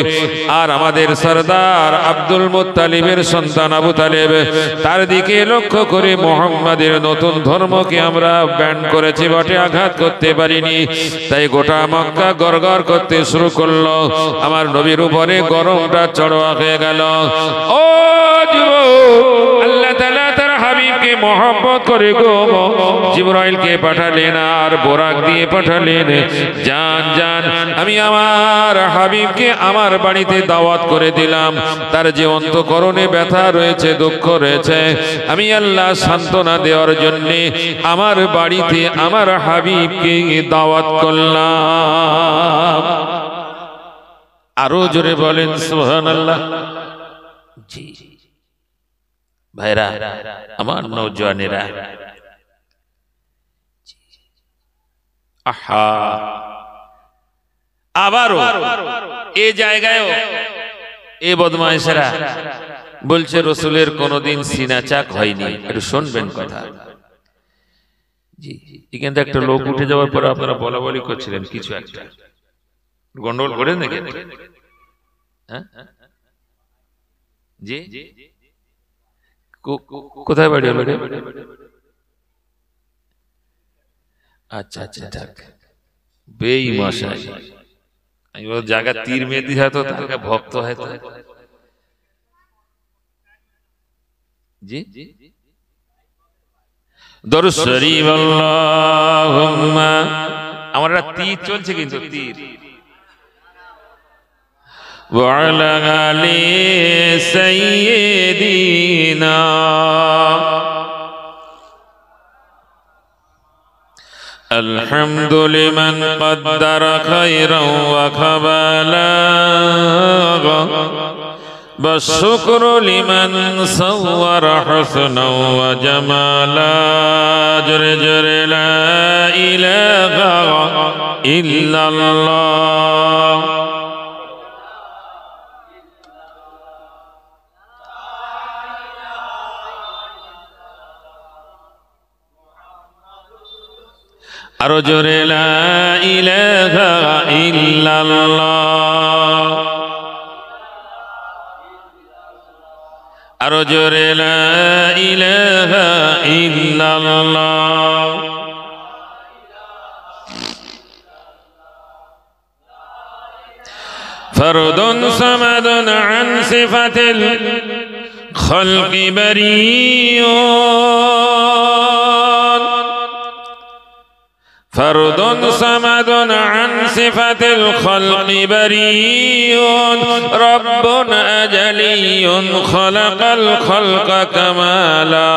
আর আমাদের সরদার আব্দুল মুত্তালিবের সন্তান আবু তালেব, তার দিকে লক্ষ্য করে মোহাম্মদের নতুন ধর্মকে আমরা ব্যান করেছি বটে, আঘাত করতে পারিনি। তাই গোটা মক্কা গড়গড় করতে শুরু করলো, আমার নবীর উপরে গরমটা চড়োয়া হয়ে গেল। ও যুবক, আল্লাহ তাআলা তার হাবিবকে মহব্বত করে গো জিবরাইলকে পাঠালেন আর বোরাক দিয়ে পাঠালেন, জান জান আমি আমার হাবিবকে আমার বাড়িতে দাওয়াত করে দিলাম। তার যে অন্তঃকরণে ব্যথা রয়েছে, দুঃখ রয়েছে, আমি আল্লাহ সান্ত্বনা দেওয়ার জন্য আমার বাড়িতে আমার হাবিবকে দাওয়াত করলাম। আরো জোরে বলেন সুবহানাল্লাহ। জি ভাইরা আমার, নওজওয়ানেরা, আহা আবারও এই জায়গায়ও এই বদমাইশেরা বলছে রসুলের কোনোদিন সিনা চাক হয়নি। একটু শুনবেন কথা। জি, এখান থেকে একটা লোক উঠে যাওয়ার পর আপনারা বলা বলি করছিলেন, কিছু একটা গন্ডগোল করে নাকি? হ্যাঁ জি, কোথায় বাড়ি হলো? আচ্ছা আচ্ছা, ঠিক বেঈমাশাই। আমি বল জায়গা তীর মেদি হয় তো তাকে ভক্ত হয় তো। জি, দরুদ শরীফ আল্লাহুম্মা। আমার একটা তীর চলছে কিন্তু, তীর। ওয়া আলা আলি সাইয়্যিদিনা الحمد لمن قدر خيرا وخبالا والشكر لمن صور حسنا وجمالا جر جر لا إله إلا الله আরো জোরে লা ইলাহা ইল্লাল্লাহ, আরো জোরে লা ইলাহা ইল্লাল্লাহ। ফরদুন সামাদুন আন সিফাতিল খালকি বারিয়ুন, فرد صمد عن صفة الخلق بريء رب أجلي خلق الخلق كمالا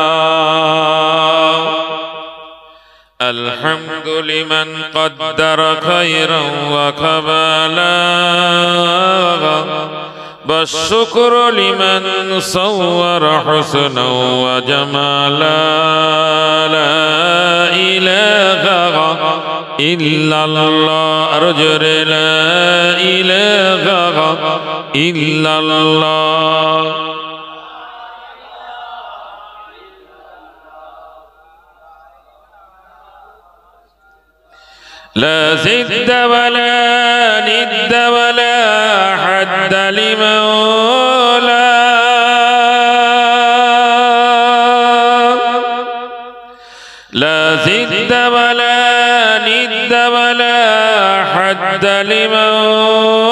الحمد لمن قدر خيرا وكمالا والشكر لمن صور حسنا وجمالا لا إله إلا الله أرجر لا إله إلا الله لا زد ولا ند ولا حد لمولاه لا زد ولا ند ولا حد لمولاه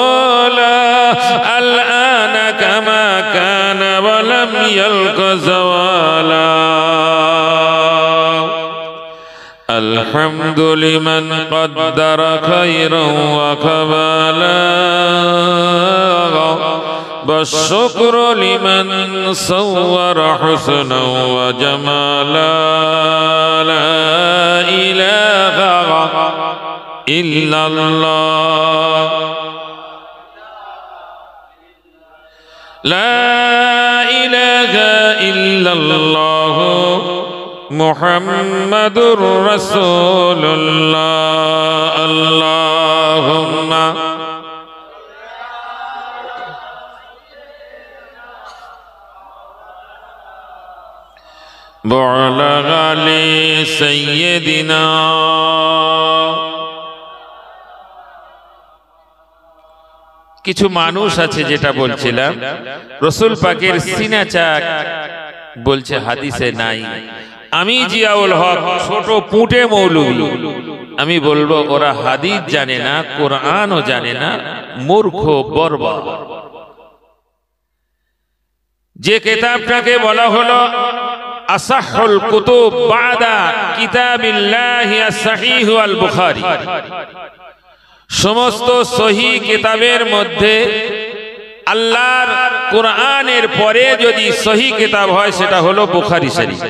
الآن كما كان ولم يلق زوالا الحمد لمن قدر خيرا وكمالا والشكر لمن صور حسنا وجمالا لا إله إلا الله لا إله إلا الله محمد رسول الله اللهم بعلغ علي سيدنا কিছু মানুষ আছে যেটা বলছিলাম রাসূল পাকের সিনা চাক বলছে হাদিসে নাই। আমি জিয়াউল হক ছোট পুঁটে মৌলভী, আমি বলবো ওরা হাদিস জানে না, কোরআনও জানে না, মূর্খ বর্বর। যে কিতাবটাকে বলা হলো আসাহুল কুতুব বাদা কিতাবিল্লাহি as-সহিহ আল বুখারী, সমস্ত সহিহ কিতাবের মধ্যে আল্লাহর কোরআনের পরে যদি সহিহ কিতাব হয় সেটা হলো বুখারী শরীফ।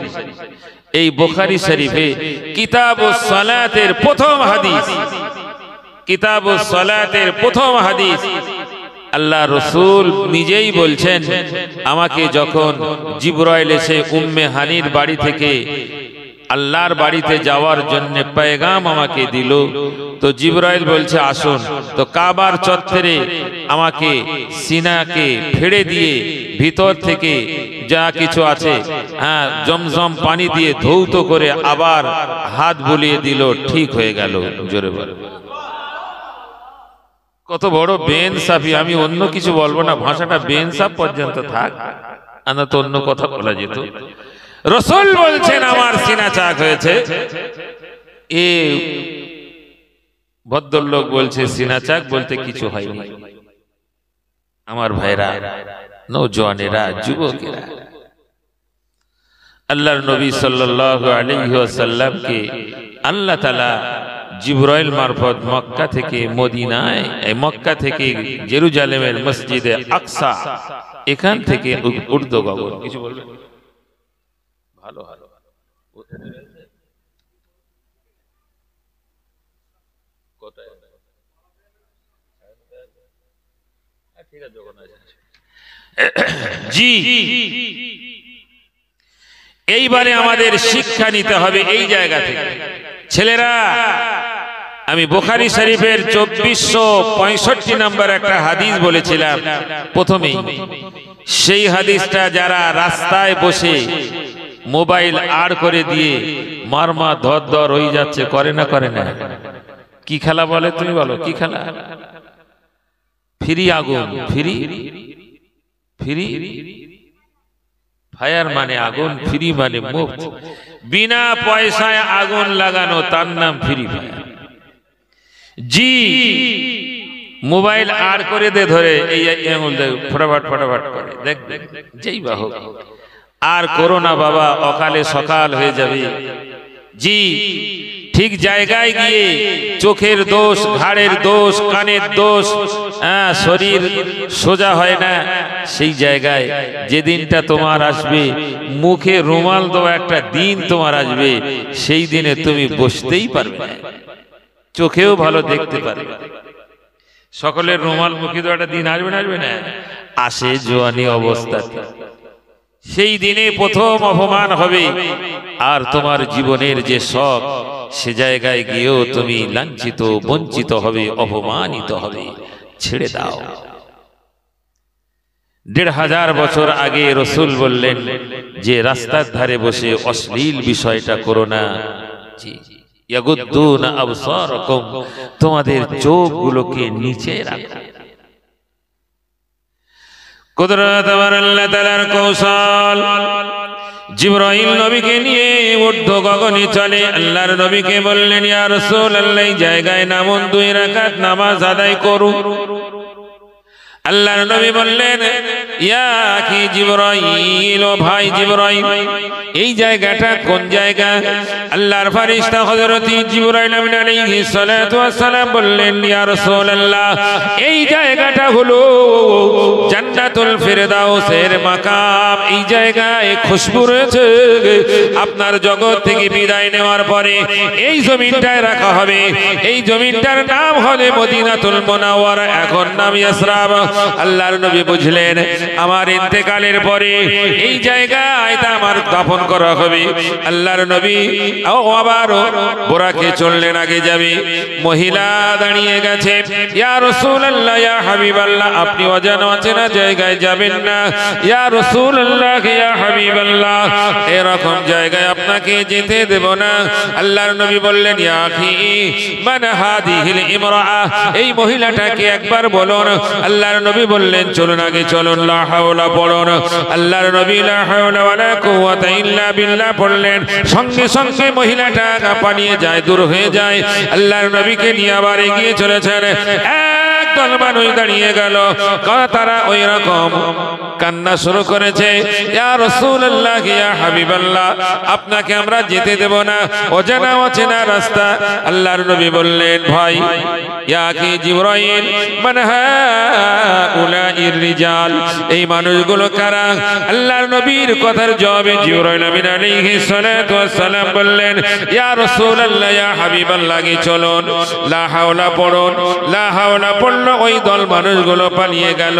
এই বুখারী শরীফে কিতাবুস সালাতের প্রথম হাদিস, কিতাবুস সালাতের প্রথম হাদিস আল্লাহ রসুল নিজেই বলছেন, আমাকে যখন জিবরাইল এসে উম্মে হানির বাড়ি থেকে আল্লাহর বাড়িতে যাওয়ার জন্য পেগাম আমাকে দিল, তো জিবরাইল বলছে আসুন, তো কাবার চত্বরে আমাকে সিনাকে ফেড়ে দিয়ে ভিতর থেকে যা কিছু আছে জমজম পানি দিয়ে ধৌত করে আবার হাত বুলিয়ে দিল, ঠিক হয়ে গেল। জোরে বলে কত বড় বেইনসাফি। আমি অন্য কিছু বলবো না, ভাষাটা বেইনসাফ পর্যন্ত থাক, না তো অন্য কথা বলা যেত। রাসূল বলছেন আমার সিনা চাক হয়েছে। এ ভদ্রলোক বলছে সিনা চাক বলতে কিছু হয়নি। আমার ভাইরা, নওজওয়ানেরা, যুবকেরা, আল্লাহর নবী সাল্লাল্লাহু আলাইহি ওয়াসাল্লামকে আল্লাহ তাআলা জিবরাইল মারফত মক্কা থেকে মদিনায়, মক্কা থেকে জেরুজালেমের মসজিদে আকসা, এখান থেকে উর্দু গগন কিছু বলবেন? ভালো ভালো জি, এইবারে আমাদের শিক্ষা নিতে হবে এই জায়গা থেকে। ছেলেরা, আমি বুখারী শরীফের 2465 নম্বর একটা হাদিস বলেছিলাম প্রথমেই। সেই হাদিসটা যারা রাস্তায় বসে মোবাইল আড় করে দিয়ে মারমা ধর ধর হয়ে যাচ্ছে, করে না করে না? কি খেলা বলে তুমি বলো, কি খেলা? ফ্রি আগুন, ফ্রি ফ্রি ফায়ার মানে আগুন, ফ্রি মানে মুফত। বিনা পয়সায় আগুন লাগানো, তার নাম ফ্রি ফায়ার। জি, মোবাইল আর করে দে ধরে এই আঙুল দে ফটাফট ফটাফট করে দেখ, যেই বা হোক, আর করো না বাবা, অকালে সকাল হয়ে যাবে। জি, ঠিক জায়গায় গিয়ে চোখের দোষ, ঘাড়ের দোষ, কানের দোষ, শরীর সোজা হয় না, সেই জায়গায় যেদিনটা তোমার আসবে, মুখে রুমাল দেওয়া একটা দিন তোমার আসবে, সেই দিনে তুমি বসতেই পারবে না, চোখেও ভালো দেখতে পারবে। সকলের রুমাল মুখে দেওয়া একটা দিন আসবে না? আসবে না? আসে জোয়ানি অবস্থাতে। সেই দিনে প্রথম অপমান হবে, আর তোমার জীবনের যে শখ, সে জায়গায় গিয়েও তুমি লাঞ্ছিত, বঞ্চিত হবে, অপমানিত হবে। ছেড়ে দাও। ১৫০০ বছর আগে রাসূল বললেন যে রাস্তার ধারে বসে অশ্লীল বিষয়টা করো না। জি, ইয়াগুদ্দুনা আবসারাকুম, তোমাদের চোখগুলোকে নিচে রাখো। কুদরত আমার আল্লাহ তাআলার কৌশল। জিবরাইল নবীকে নিয়ে ঊর্ধ্ব গগনে চলে। আল্লাহর নবীকে বললেন, ইয়া রাসূলুল্লাহ, এই জায়গায় নামুন, 2 রাকাত নামাজ আদায় করুন। আল্লাহর নবী বললেন, ইয়া কি জিবরাইল, ও ভাই জিবরাইল, এই জায়গাটা কোন জায়গা? আল্লাহর ফেরেশতা হযরত জিবরাইল আমিন আলাইহিস সালাতু ওয়াস সালাম বললেন, ইয়া রাসূলুল্লাহ, এই জায়গাটা হলো জান্নাতুল ফিরদাউসের মাকাম। এই জায়গায় খুশবু রয়েছে। আপনার জগৎ থেকে বিদায় নেওয়ার পরে এই জমিনটায় রাখা হবে। এই জমিনটার নাম হবে মদিনাতুল মুনাওয়ারা, এখন নাম ইয়াসরাব। আল্লাহর নবী বুঝলেন আমার ইন্তেকালের পরে এই জায়গায় আমার দাফন করা হবে। আল্লাহর নবী আবার বোরাকে চললেন, আগে যাবে। মহিলা দাঁড়িয়ে গেছে, ইয়া রাসূলুল্লাহ, ইয়া হাবিবাল্লাহ, আপনি অজানা অচেনা জায়গায় যাবেন না। ইয়া রাসূলুল্লাহ, ইয়া হাবিবাল্লাহ, এরকম জায়গায় আপনাকে যেতে দেব না। আল্লাহর নবী বললেন, ইয়া আখি মান হাদিহিল ইমরাআ, এই মহিলাটাকে একবার বলুন। আল্লাহর নবী বললেন, চলুন, আগে চলুন, লা হাওলা পড়ুন। আল্লাহর নবী লা হাওলা ওয়ালা কুওয়াতা ইল্লা বিল্লাহ পড়লেন। সঙ্গে সঙ্গে মহিলাটা পালিয়ে যায়, দূর হয়ে যায়। আল্লাহর নবীকে নিয়ে আবার এগিয়ে চলেছেন। একদল মানুষ দাঁড়িয়ে গেল, তারা ওই রকম কান্না শুরু করেছে, ইয়া রাসূলুল্লাহ, ইয়া হাবিবাল্লাহ, আপনাকে আমরা যেতে দেব না, অজানা অচেনা রাস্তা। আল্লাহর নবী বললেন, ভাই, ইয়া কি জিবরাইল মান হাউলাইর রিজাল, এই মানুষগুলো কারা? আল্লাহর নবীর কথার জবাবে জিবরাইল আমিন আলাইহিস সালাতু ওয়াস সালাম বললেন, ইয়া রাসূলুল্লাহ, ইয়া হাবিবাল্লাহ, চলুন, লা হাওলা পড়ুন। লা হাওলা পড়ল, ওই দল মানুষগুলো পালিয়ে গেল।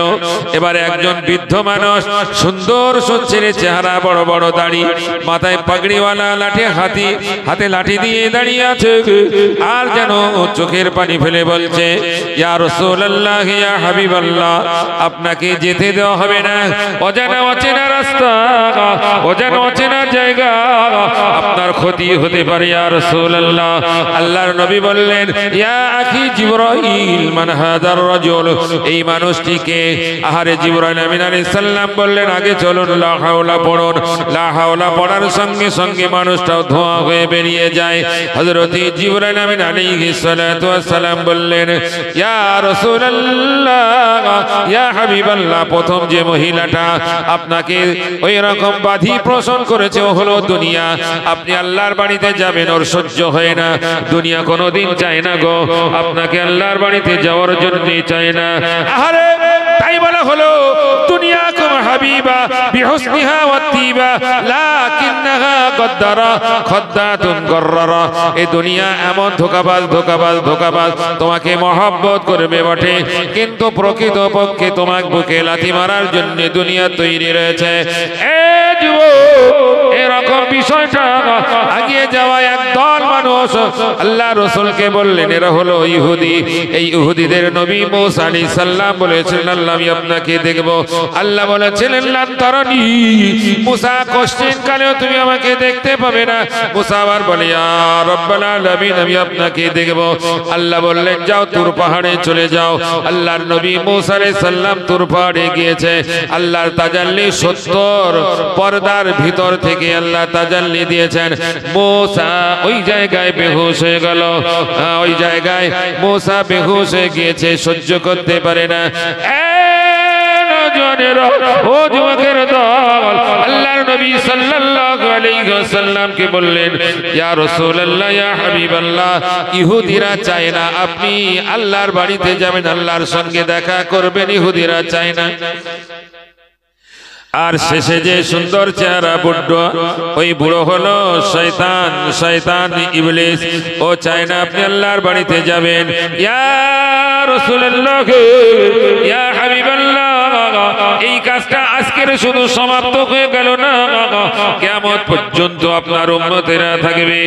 এবার একজন বৃদ্ধ মানুষ, সুন্দর সুচ্ছেরে চেহারা, বড় বড় দাড়ি, মাথায় পাগড়িওয়ালা, হাতে লাঠি দিয়ে দাঁড়িয়ে আছে, আর যেন চোখের পানি ফেলে বলছে, ইয়া রাসূলুল্লাহ, ইয়া হাবিবাল্লাহ, আপনাকে যেতে দেওয়া হবে না। অজানা অচেনা রাস্তা, অজানা অচেনা জায়গা, আপনার ক্ষতি হতে পারে ইয়া রাসূলুল্লাহ। আল্লাহর নবী বললেন, ইয়া আখি জিবরাইল মান হাদার রাজুল, এই মানুষটিকে। আহারে জিবরাইল আমিন আলাইহিস সালাম বললেন, আগে চলুন, লা হাওলা পড়ুন। লা হাওলা পড়ার সঙ্গে সঙ্গে মানুষটাও ধোঁয়া হয়ে বেরিয়ে যায়। হযরত জিবরাইল আমিন আলাইহিস সালাতু ওয়াস সালাম বললেন, ইয়া রাসূলুল্লাহ, ইয়া হাবিবাল্লাহ, প্রথম যে মহিলাটা আপনাকে ওই রকম বাধি পোষণ করেছে ও হলো দুনিয়া। আপনি আল্লাহর বাড়িতে যাবেন, ওর সহ্য হয় না। দুনিয়া কোনোদিন চায় না গো, আপনাকে আল্লাহর বাড়িতে যাওয়ার জন্য চায় না। আরে তাই বলা হলো, দুনিয়াকুম হাবিবা বিহুসনিহা ওয়াতিবা লাকিন্নাহা গদ্দারা খদ্দাতুন গররা, এই দুনিয়া এমন ধোঁকাবাজ, তোমাকে মহব্বত করবে বটে, কিন্তু প্রকৃত পক্ষে তোমাকে বুকে লাথি মারার জন্য দুনিয়া তৈরি রয়েছে। এরকম বিষয়টা আগিয়ে যাওয়া একদল মানুষ আল্লাহ রাসূলকে বললেন, এরা হলো ইহুদি। এই ইহুদিদের নবী মূসা আলাইহিস সালাম বলেছিলেন, আল্লাহ আমি আপনাকে দেখব। আল্লাহ বলেছিলেন, লান তারানি, মূসা কোশ্চেন কালেও তুমি আমাকে দেখতে পাবে না। মূসা আবার বলে, ইয়া রাব্বাল আলামিন, আমি আপনাকে দেখব। আল্লাহ বললেন, যাও তুর পাহাড়ে চলে যাও। আল্লাহর নবী মূসা আলাইহিস সালাম তুর পাহাড়ে গিয়েছে। আল্লাহর তাজাল্লি 70 পর্দার ভিতর থেকে আল্লাহ তাজাল্লি দিয়েছেন। মূসা ওই জায়গায় বেহুশ হয়ে গেল। ওই জায়গায় মূসা বেহুশ হয়ে গিয়েছে, সহ্য করতে পারে না। ও যুবকের দল, আল্লাহর নবী সাল্লাল্লাহু আলাইহি ওয়াসাল্লামকে বললেন, ইয়া রাসূলুল্লাহ, ইয়া হাবিবাল্লাহ, ইহুদিরা চায় না আপনি আল্লাহর বাড়িতে যাবেন, আল্লাহর সঙ্গে দেখা করবেন, ইহুদিরা চায় না। আর শেষে যে সুন্দর চেহারা বুড়ো, ওই বুড়ো হলো শয়তান ইবলিস। ও চায় না আপনি আল্লাহর বাড়িতে যাবেন। ইয়া রাসূলুল্লাহ, ইয়া হাবিবাল্লাহ, এই কাজটা আজকের শুধু সমাপ্ত হয়ে গেল না, কিয়ামত পর্যন্ত আপনার উম্মতেরা থাকবে।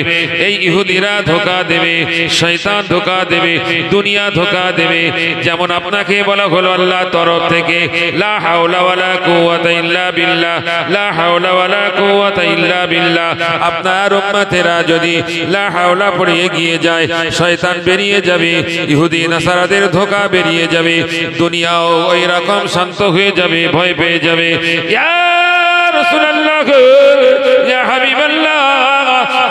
এই ইহুদিরা ধোঁকা দেবে, শয়তান ধোঁকা দেবে, দুনিয়া ধোঁকা দেবে। যেমন আপনাকে বলা হলো আল্লাহর তরফ থেকে লা হাওলা ওয়ালা কুওয়াতা ইল্লা বিল্লাহ, লা হাওলা ওয়ালা কুওয়াতা ইল্লা বিল্লাহ। আপনার উম্মতেরা যদি লা হাওলা পড়ে এগিয়ে যায়, শয়তান বেরিয়ে যাবে, ইহুদি নাসারাদের ধোঁকা বেরিয়ে যাবে, দুনিয়াও ওই রকম শান্ত হয়ে যাবে, ভয় পেয়ে যাবে। ইয়া রাসূলুল্লাহ, ইয়া হাবিবাল্লাহ,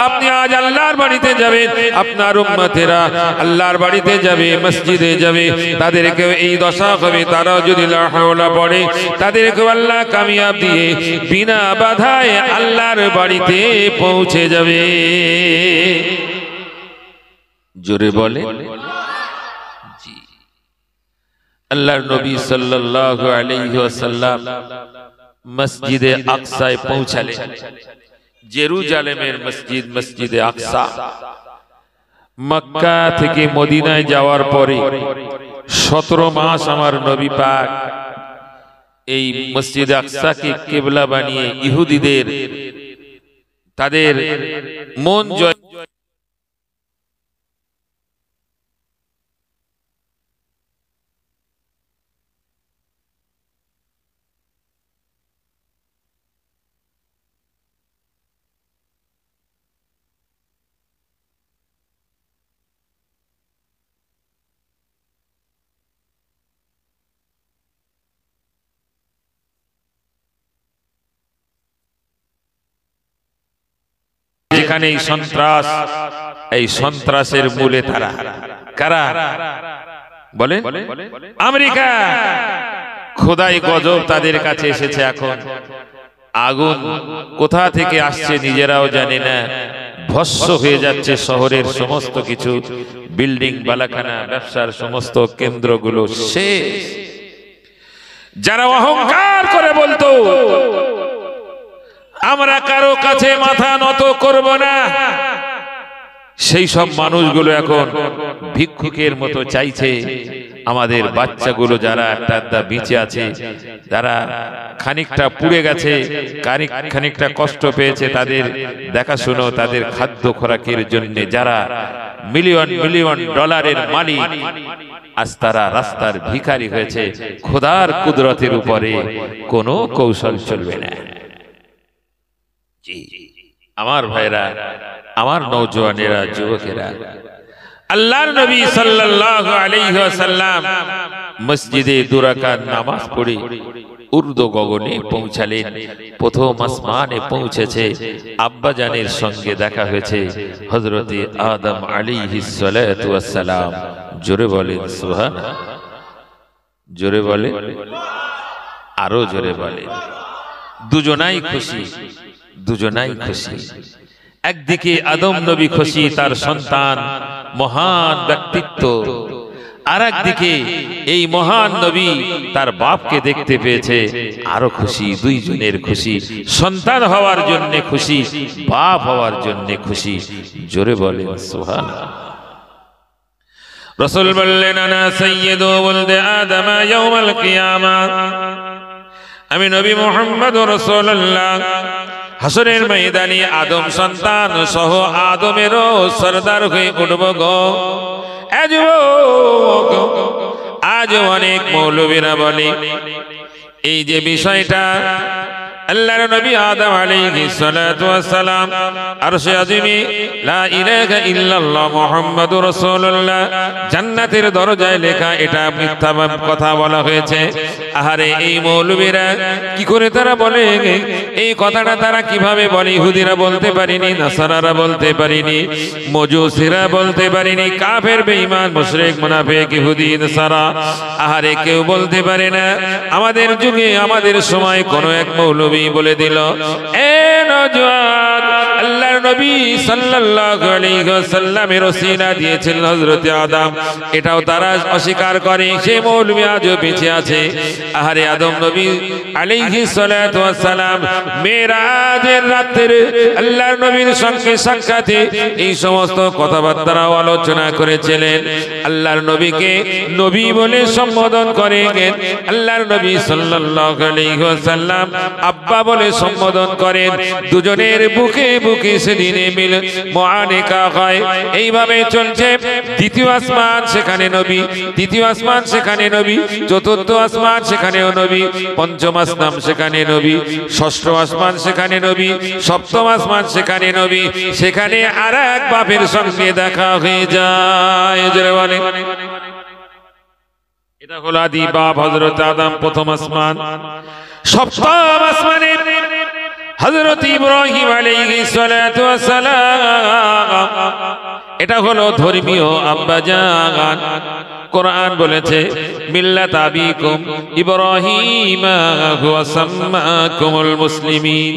আপনি আজ আল্লাহর বাড়িতে যাবেন, আপনার উম্মতেরা আল্লাহর বাড়িতে যাবে, মসজিদে যাবে, তাদেরকে এই দশা হবে। তারাও যদি লা হাওলা পড়ে, তাদেরকে আল্লাহ কামিয়াব দিয়ে বিনা বাধায় আল্লাহর বাড়িতে পৌঁছে যাবে। জোরে বলে জি। আল্লাহর নবী সাল্লাল্লাহু আলাইহি ওয়াসাল্লাম মসজিদে আকসায় পৌঁছালেন। জেরুজালেমের মসজিদ, মসজিদে আকসা। মক্কা থেকে মদিনায় যাওয়ার পরে 17 মাস আমার নবী পাক এই মসজিদে আকসাকে কিবলা বানিয়ে ইহুদিদের তাদের মন জয় যেখানে এই সন্ত্রাস, এই সন্ত্রাসের মূলে তারা কারা বলে? আমেরিকা। খোদাই গজব তাদের কাছে এসেছে। এখন আগুন কোথা থেকে আসছে নিজেরাও জানে না, ভস্ম হয়ে যাচ্ছে শহরের সমস্ত কিছু, বিল্ডিং, বালাখানা, ব্যবসার সমস্ত কেন্দ্রগুলো শেষ। যারা অহংকার করে বলতো আমরা কারো কাছে মাথা নত করব না, সেই সব মানুষগুলো এখন ভিক্ষুকের মতো চাইছে আমাদের বাচ্চাগুলো যারা একটা বেঁচে আছে, যারা খানিকটা পুড়ে গেছে, খানিকটা কষ্ট পেয়েছে, তাদের দেখাশুনো, তাদের খাদ্য খোরাকের জন্য যারা মিলিয়ন মিলিয়ন ডলারের মালিক, আজ তারা রাস্তার ভিখারি হয়েছে। খোদার কুদরতের উপরে কোনো কৌশল চলবে না। আমার ভাইরা, আমার নওজওয়ানেরা, যুবকেরা, আল্লাহর নবী সাল্লাল্লাহু আলাইহি ওয়াসাল্লাম মসজিদে 2 রাকাত নামাজ পড়ে উর্দু গগনে পৌঁছালেন। প্রথম আসমানে পৌঁছেছে, আব্বা জানের সঙ্গে দেখা হয়েছে হযরতে আদম আলাইহিস সালাতু ওয়াস সালাম। জোরে বলেন সুবহানাল্লাহ, জোরে বলে, আরো জোরে বলে। দুজনাই খুশি, দুজনাই খুশি। একদিকে আদম নবী খুশি, তার সন্তান মহান ব্যক্তিত্ব, আর একদিকে এই মহান নবী তার বাপকে দেখতে পেয়েছে, আরো খুশি। দুইজনের খুশি, সন্তান হওয়ার জন্য খুশি, বাপ হওয়ার জন্য খুশি। জোরে বলেন সুবহানাল্লাহ। রাসূল বললেন, আনা সাইয়্যিদু ওয়ালদে আদম ইয়াউমাল কিয়ামা, আমি নবী মুহাম্মদুর রাসূলুল্লাহ হাসরের ময়দানে আদম সন্তান সহ আদমেরও সরদার হয়ে উঠব গো। আজ অনেক মৌলবীরা বলে এই যে বিষয়টা, আল্লাহর নবী আদম আলাইহিস সালাতু ওয়াস সালাম আরশে আজিমে লা ইলাহা ইল্লাল্লাহ মুহাম্মাদুর রাসূলুল্লাহ জান্নাতের দরজায় লেখা, এটা মিথ্যা কথা বলা হয়েছে। আহারে এই মৌলবীরা কি করে তারা বলে এই কথাটা? তারা কিভাবে বলে? ইহুদিরা বলতে পারেনি, নাসারারা বলতে পারেনি, মজুসিরা বলতে পারেনি, কাফের বেঈমান মুশরিক মুনাফিক ইহুদি নাসারা আহারে কেউ বলতে পারে না। আমাদের যুগে, আমাদের সময় কোন এক মৌলবী বলে দিল, এ নওজওয়ান, আল্লাহর নবী সাল্লাল্লাহু আলাইহি ওয়াসাল্লামের ওসিলা দিয়েছেন হযরত আদম, এটাও তারা অস্বীকার করে। সেই মৌলবি আজও বেঁচে আছে। আহারে আদম নবী আলাইহিস সালাতু ওয়াস সালাম মেরাজের রাতে আল্লাহর নবীর সঙ্গে সাক্ষাতে এই সমস্ত কথাবার্তা আলোচনা করেছিলেন। আল্লাহর নবীকে নবী বলে সম্বোধন করেন, আল্লাহর নবী সাল্লাল্লাহু আলাইহি ওয়াসাল্লাম আব্বা বলে সম্বোধন করেন। দুজনের বুকে বুকে সেদিনে মিল মুআনিকা হয়। এইভাবে চলছে। দ্বিতীয় আসমান সেখানে নবী, তৃতীয় আসমান সেখানে নবী, চতুর্থ আসমান সেখানেও নবী, পঞ্চম আসমান সেখানে নবী, ষষ্ঠ আসমান সেখানে নবী, সপ্তম আসমান সেখানে নবী। সেখানে আর এক বাপের সঙ্গে দেখা হয়ে যায়। বলে এটা হলো আদি বাপ হযরত আদম প্রথম আসমান। সপ্তম আসমানে হযরত ইব্রাহিম আলাইহিস সালাতু ওয়াস সালাম। এটা হলো ধর্মীয় আব্বাজান। কোরআন বলেছে মিল্লাত আবিকুম ইব্রাহিম হুয়া সাম্মাকুমুল মুসলিমিন।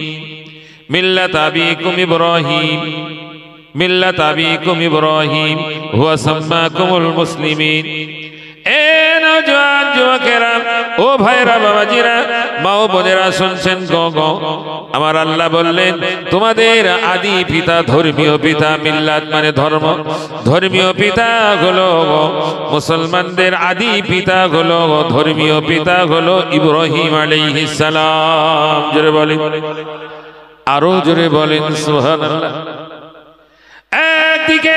মিল্লাত আবিকুম ইব্রাহিম, মিল্লাত আবিকুম ইব্রাহিম হুয়া সাম্মাকুমুল মুসলিমিন। এ নওজোয়ান যুবকেরা, ও ভাইরা, বাবাজিরা, মা ও বোনেরা শুনছেন গো, আমার আল্লাহ বললেন তোমাদের আদি পিতা, ধর্মীয় পিতা, মিল্লাত মানে ধর্ম, ধর্মীয় পিতা হলো মুসলমানদের আদি পিতা হলো, ধর্মীয় পিতা হলো ইব্রাহিম আলাইহিস সালাম। জোরে বলেন, আরো জোরে বলেন সুবহানাল্লাহ। একদিকে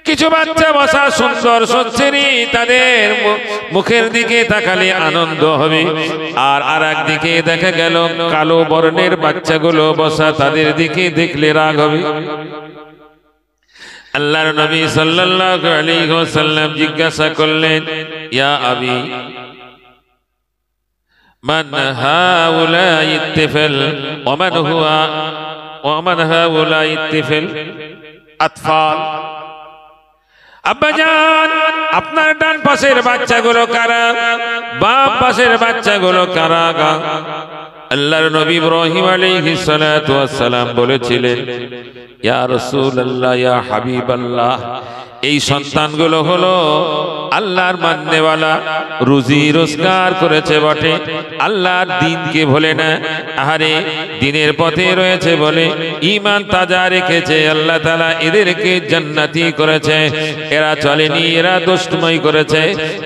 কিছু বাচ্চা বসা সুন্দর সচ্ছেরি, তাদের মুখের দিকে তাকালে আনন্দ হবে। আর একদিকে দেখা গেল কালো বর্ণের বাচ্চাগুলো বসা, তাদের দিকে দেখলে রাগ হবে। আল্লাহর নবী সাল্লাল্লাহু আলাইহি ওয়াসাল্লাম জিজ্ঞাসা করলেন, ইয়া আবি মান হাউলাই তিফল ওয়া মান হাউলাই তিফল আতফাল। আব্বাজান, আপনার ডান পাশের বাচ্চাগুলো কারা? বাম পাশের বাচ্চাগুলো কারা? আল্লাহর নবী ইব্রাহিম আলাইহিস সালাতু ওয়াস সালাম বলেছিলেন, ইয়া রাসূলুল্লাহ, ইয়া হাবিবাল্লাহ, এই সন্তানগুলো হলো আল্লাহর মাননেওয়ালা, রুজি রোজগার করেছে বটে, আল্লাহর দ্বীনকে ভোলে না। আহারে, দ্বীনের পথে রয়েছে বলে ঈমান তাজা রেখেছে, আল্লাহ তাআলা এদেরকে জান্নাতি করেছে। এরা চলেনি, এরা দুষ্টুমি করেছে,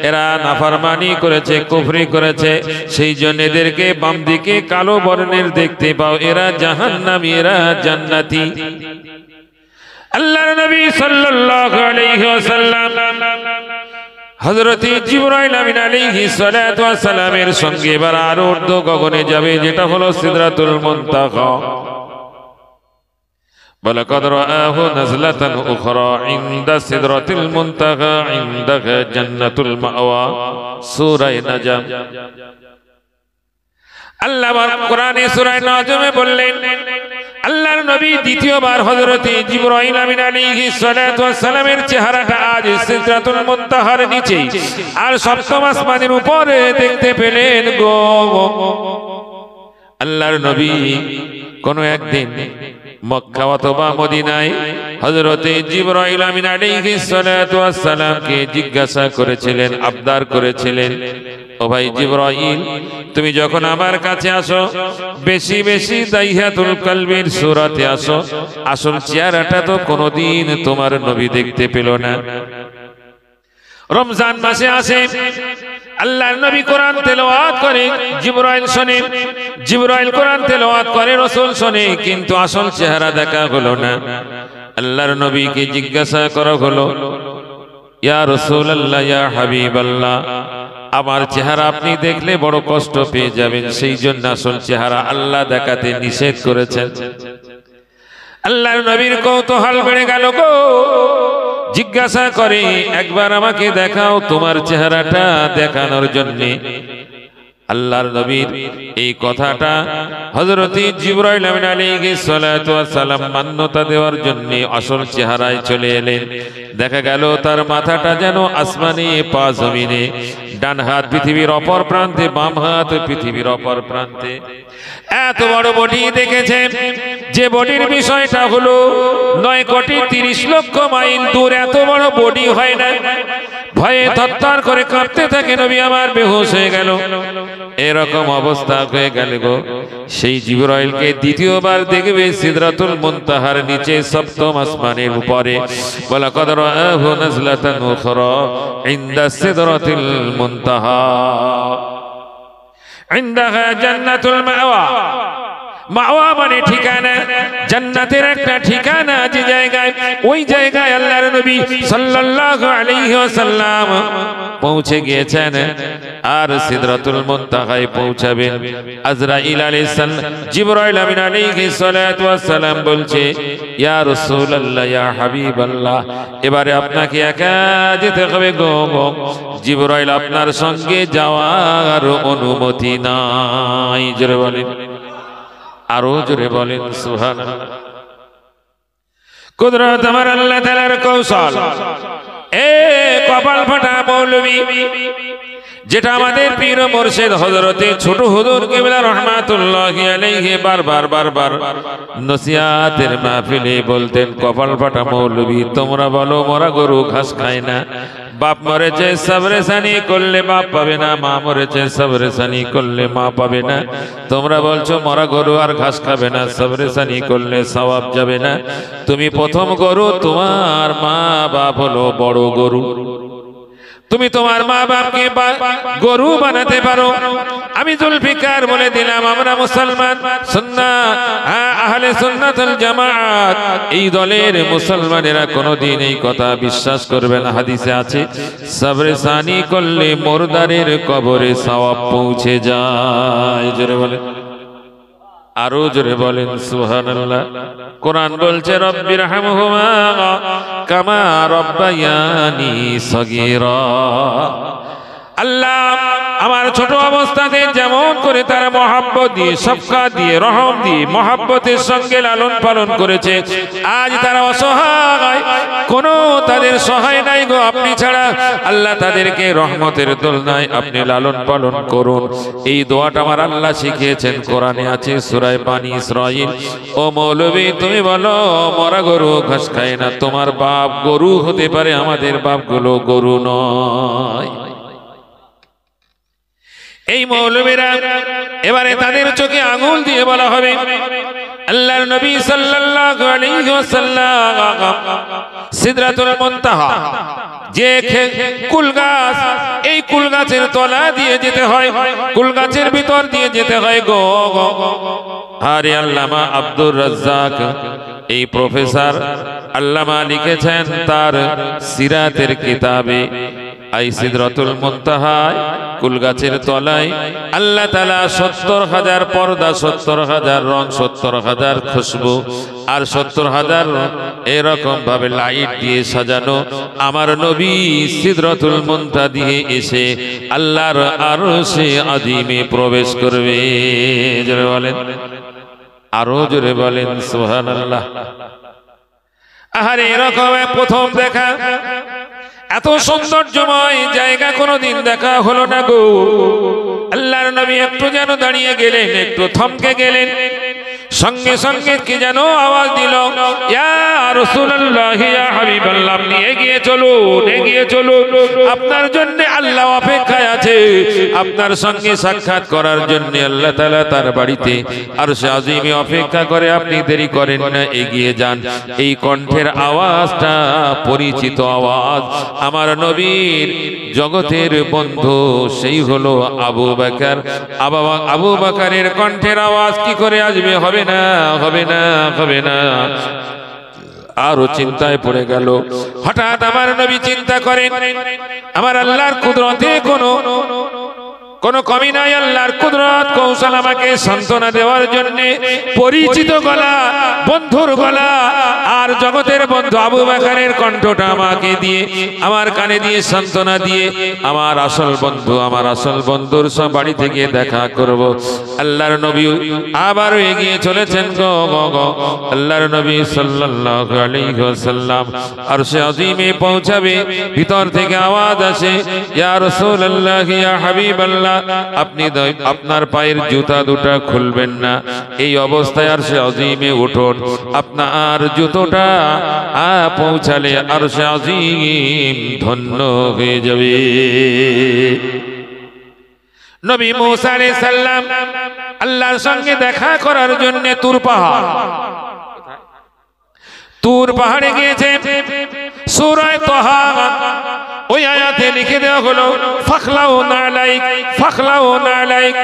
এরা নাফরমানি করেছে, কুফরি করেছে, সেই জন্য এদেরকে বাম দিকে কালো বর্ণের দেখতে পাও, এরা জাহান্নামী, এরা জান্নাতি। আল্লাহর নবী সাল্লাল্লাহু আলাইহি ওয়াসাল্লাম হযরত জিবরাইল আমিন আলাইহিস সালাতু ওয়াস সালামের সঙ্গে এবার আরো ঊর্ধ্ব গগনে যাবে, যেটা হলো সিদরাতুল মুনতাহা। ওয়ালাকাদ রাআহু নাজলাতান উখরা ইনদা সিদরাতিল মুনতাহা ইনদাহা জান্নাতুল মাওয়া। সূরা নাজম। আল্লাহ কোরআনে সূরা নাজমে বললেন, আল্লাহর নবী দ্বিতীয়বার হযরত জিবরাইল আমিন আলাইহিস সালাতু ওয়াস সালামের চেহারাটা আজ সিদরাতুল মুনতাহার নিচে আর সপ্তম আসমানের উপরে দেখতে পেলেন গো। আল্লাহর নবী কোন একদিন মক্কা অথবা মদিনায় হযরত জিবরাইল আমিন আলাইহিস সালাতু ওয়াস সালামকে জিজ্ঞাসা করেছিলেন, আবদার করেছিলেন, ও ভাই জিবরাইল, তুমি যখন আমার কাছে আসো বেশি বেশি দাইহাতুল কলবির সূরাতে আসো, আসল চেহারাটা তো কোনোদিন তোমার নবী দেখতে পেল না। রমজান মাসে আসে, আল্লাহর নবী কোরআন তেলাওয়াত করে, জিবরাইল শোনে, জিবরাইল কোরআন তেলাওয়াত করে, রাসূল শোনে, কিন্তু আসল চেহারা দেখা হলো না। আল্লাহর নবীকে জিজ্ঞাসা করা হলো, ইয়া রাসূলুল্লাহ, ইয়া হাবিবাল্লাহ, আমার চেহারা আপনি দেখলে বড় কষ্ট পেয়ে যাবেন, সেই জন্য আসল চেহারা আল্লাহ দেখাতে নিষেধ করেছেন। আল্লাহর নবীর কৌতূহল বেড়ে গেল গো, জিজ্ঞাসা করে, একবার আমাকে দেখাও তোমার চেহারাটা দেখানোর জন্য। আল্লাহর নবীর এই কথাটা হযরত জিবরাইল আমিন আলাইহিস সালাতু ওয়াস সালাম মান্যতা দেওয়ার জন্য আসল চেহারায় চলে এলেন। দেখা গেল তার মাথাটা যেন আসমানে, পা জমিনে, ডান হাত পৃথিবীর অপর প্রান্তে, বাম হাত পৃথিবীর অপর প্রান্তে। এত বড় বডি দেখেছে যে বডির বিষয়টা হলো 9,30,00,000 মাইল দূর, এত বড় বডি হয় না। ভয়ে থরথর করে কাঁপতে থাকে নবী আমার বেহুশ হয়ে গেল। এরকম অবস্থা হয়ে গেল গো। সেই জিবরাইলকে দ্বিতীয়বার দেখবে সিদরাতুল মুনতাহার নিচে সপ্তম আসমানের উপরে। বলা কদ রাআহু নাজলাতান উখরা ইনদা সিদরাতিল মুনতাহা ইনদাহা জান্নাতুল মাওয়া। মাওয়া মানে ঠিকানা, জান্নাতের একটা ঠিকানা যে জায়গায়, ওই জায়গায় আল্লাহর নবী সাল্লাল্লাহু আলাইহি ওয়াসাল্লাম পৌঁছে গিয়েছেন। আর সিদরাতুল মুনতাহায় পৌঁছাবেন। আজরাইল আলাইহিস সালাম, জিবরাইল আমিন আলাইহিস সালাতু ওয়াস সালাম বলছে, ইয়া রাসূলুল্লাহ, ইয়া হাবিবাল্লাহ, এবারে আপনাকে একা যেতে হবে গো। জিবরাইল, আপনার সঙ্গে যাওয়ার অনুমতি নাই। জোরে বলেন, আরো জোরে বলেন সুবহানাল্লাহ। কুদরত আমার আল্লাহ তাআলার কৌশল। এ কপাল ফাটা মৌলবী, যেটা আমাদের পীর মুর্শিদ হযরতে ছোট হুজুর কিবলা রাহমাতুল্লাহি আলাইহি বারবার নসিহতের মাহফিলে বলতেন, কপাল ফাটা মৌলবী, তোমরা বলো মরা গরু ঘাস খায় না। বাপ মরেছে সবরেসানি করলে বাপ পাবে না, মা মরেছে সবরেসানি করলে মা পাবে না। তোমরা বলছো মরা গরু আর ঘাস খাবে না, সবরেসানি করলে সওয়াব যাবে না। তুমি প্রথম গরু, তোমার মা বাপ হলো বড় গরু। তুমি তোমার মা বাপকে গরু বানাতে পারো। আমি জুলফিকার বলে দিলাম, আমরা মুসলমান সুন্নাত আহলে সুন্নাতুল জামাত, এই দলের মুসলমানেরা কোনোদিন এই কথা বিশ্বাস করবে না। হাদিসে আছে, সবরে সানি করলে মুরদারের কবরে সওয়াব পৌঁছে যায়। জোরে বলেন, আরো জোরে বলেন সুবহানাল্লাহ। কোরআন বলছে, রব্বির হামহুমা কামা রব্বায়ানি সগীরা। আল্লাহ আমার ছোট অবস্থাতে যেমন করে তারা মহাব্বত দিয়ে, শফকাত দিয়ে, রহম দিয়ে, মহাব্বতের সঙ্গে লালন পালন করেছে, আজ তারা অসহায়, কোনো তাদের সহায় নাই গো আপনি ছাড়া। আল্লাহ তাদেরকে রহমতের দোলনায় আপনি লালন পালন করুন। এই দোয়াটা আমার আল্লাহ শিখিয়েছেন, কোরআনে আছে সূরা বানী ইসরাঈল। ও মৌলবী, তুমি বলো মরা গরু ঘাস খায় না। তোমার বাপ গরু হতে পারে, আমাদের বাপগুলো গরু নয়। এই মৌলবীরা এবারে তাদের চোখে আঙুল দিয়ে বলা হবে, আল্লাহর নবী সাল্লাল্লাহু আলাইহি ওয়াসাল্লাম সিদরাতুল মুনতাহা, যে কুল গাছ, এই কুল গাছের তলা দিয়ে যেতে হয়, কুল গাছের ভিতর দিয়ে যেতে হয় গো। আরে আল্লামা আব্দুর রাজ্জাক, এই প্রফেসর আল্লামা লিখেছেন তার সিরাতের কিতাবে, এই সিদরাতুল মুনতাহায় কুল গাছের তলায় আল্লাহ তাআলা 70,000 পর্দা, 70,000 রং, 70,000 খুশবু আর 70,000 এরকম ভাবে লাইট দিয়ে সাজানো আমার নবী সিদরাতুল মুনতাহা দিয়ে এসে আল্লাহর আরশে আযীমে প্রবেশ করবে। জোরে বলেন, আরো জোরে বলেন সুবহানাল্লাহ। আহারে এরকম প্রথম দেখা, এত সৌন্দর্যময় জায়গা কোনোদিন দেখা হলো না গো। আল্লাহর নবী একটু যেন দাঁড়িয়ে গেলেন, একটু থমকে গেলেন, সঙ্গে সঙ্গে কি যেন আওয়াজ দিল, ইয়া রাসূলুল্লাহ, ইয়া হাবিবাল্লাহ, আপনি এগিয়ে চলুন, এগিয়ে চলুন, আপনার জন্য আল্লাহ অপেক্ষায় আছে, আপনার সঙ্গে সাক্ষাৎ করার জন্য আল্লাহ তাআলা তার বাড়িতে আরশে আযীমে অপেক্ষা করে, আপনি দেরি করেন না, এগিয়ে যান। এই কণ্ঠের আওয়াজটা পরিচিত আওয়াজ, আমার নবীর জগতের বন্ধু, সেই হলো আবু বকর। আবু বকরের কণ্ঠের আওয়াজ কি করে আসবে? হবে না, হবে না, হবে না। আরো চিন্তায় পড়ে গেল। হঠাৎ আমার নবী চিন্তা করেন, আমার আল্লাহর কুদরতে কোনো কমি নাই, আল্লাহর কুদরত কৌশল আমাকে সান্ত্বনা দেওয়ার জন্য পরিচিত গলা, বন্ধুর গলা, আর জগতের বন্ধু আবু বকরের কণ্ঠটা আমাকে দিয়ে, আমার কানে দিয়ে সান্ত্বনা দিয়ে আমার আসল বন্ধু, আমার আসল বন্ধুর সব বাড়ি থেকে দেখা করব। আল্লাহর নবী আবার এগিয়ে চলেছেন গো। আল্লাহর নবী সাল্লাল্লাহু আলাইহি ওয়াসাল্লাম আরশে আযীমে পৌঁছাবে, ভিতর থেকে আওয়াজ আসে, ইয়া রাসূলুল্লাহ, ইয়া হাবিবাল্লাহ, না, আপনি আপনার পায়ের জুতা দুটা খুলবেন না, এই অবস্থায় আরশে আজিমে উঠুন, আপনার জুতোটা পৌঁছালে আরশে আজিম ধন্য হয়ে যাবে। নবী মুসা আলাইহিস সালাম আল্লাহর সঙ্গে দেখা করার জন্য তুর পাহাড়ে গিয়েছে। সূরা তাহা ওই আয়াতে লিখে দেওয়া হলো ফাখলাউ নালাইক, ফাখলাউ নালাইক,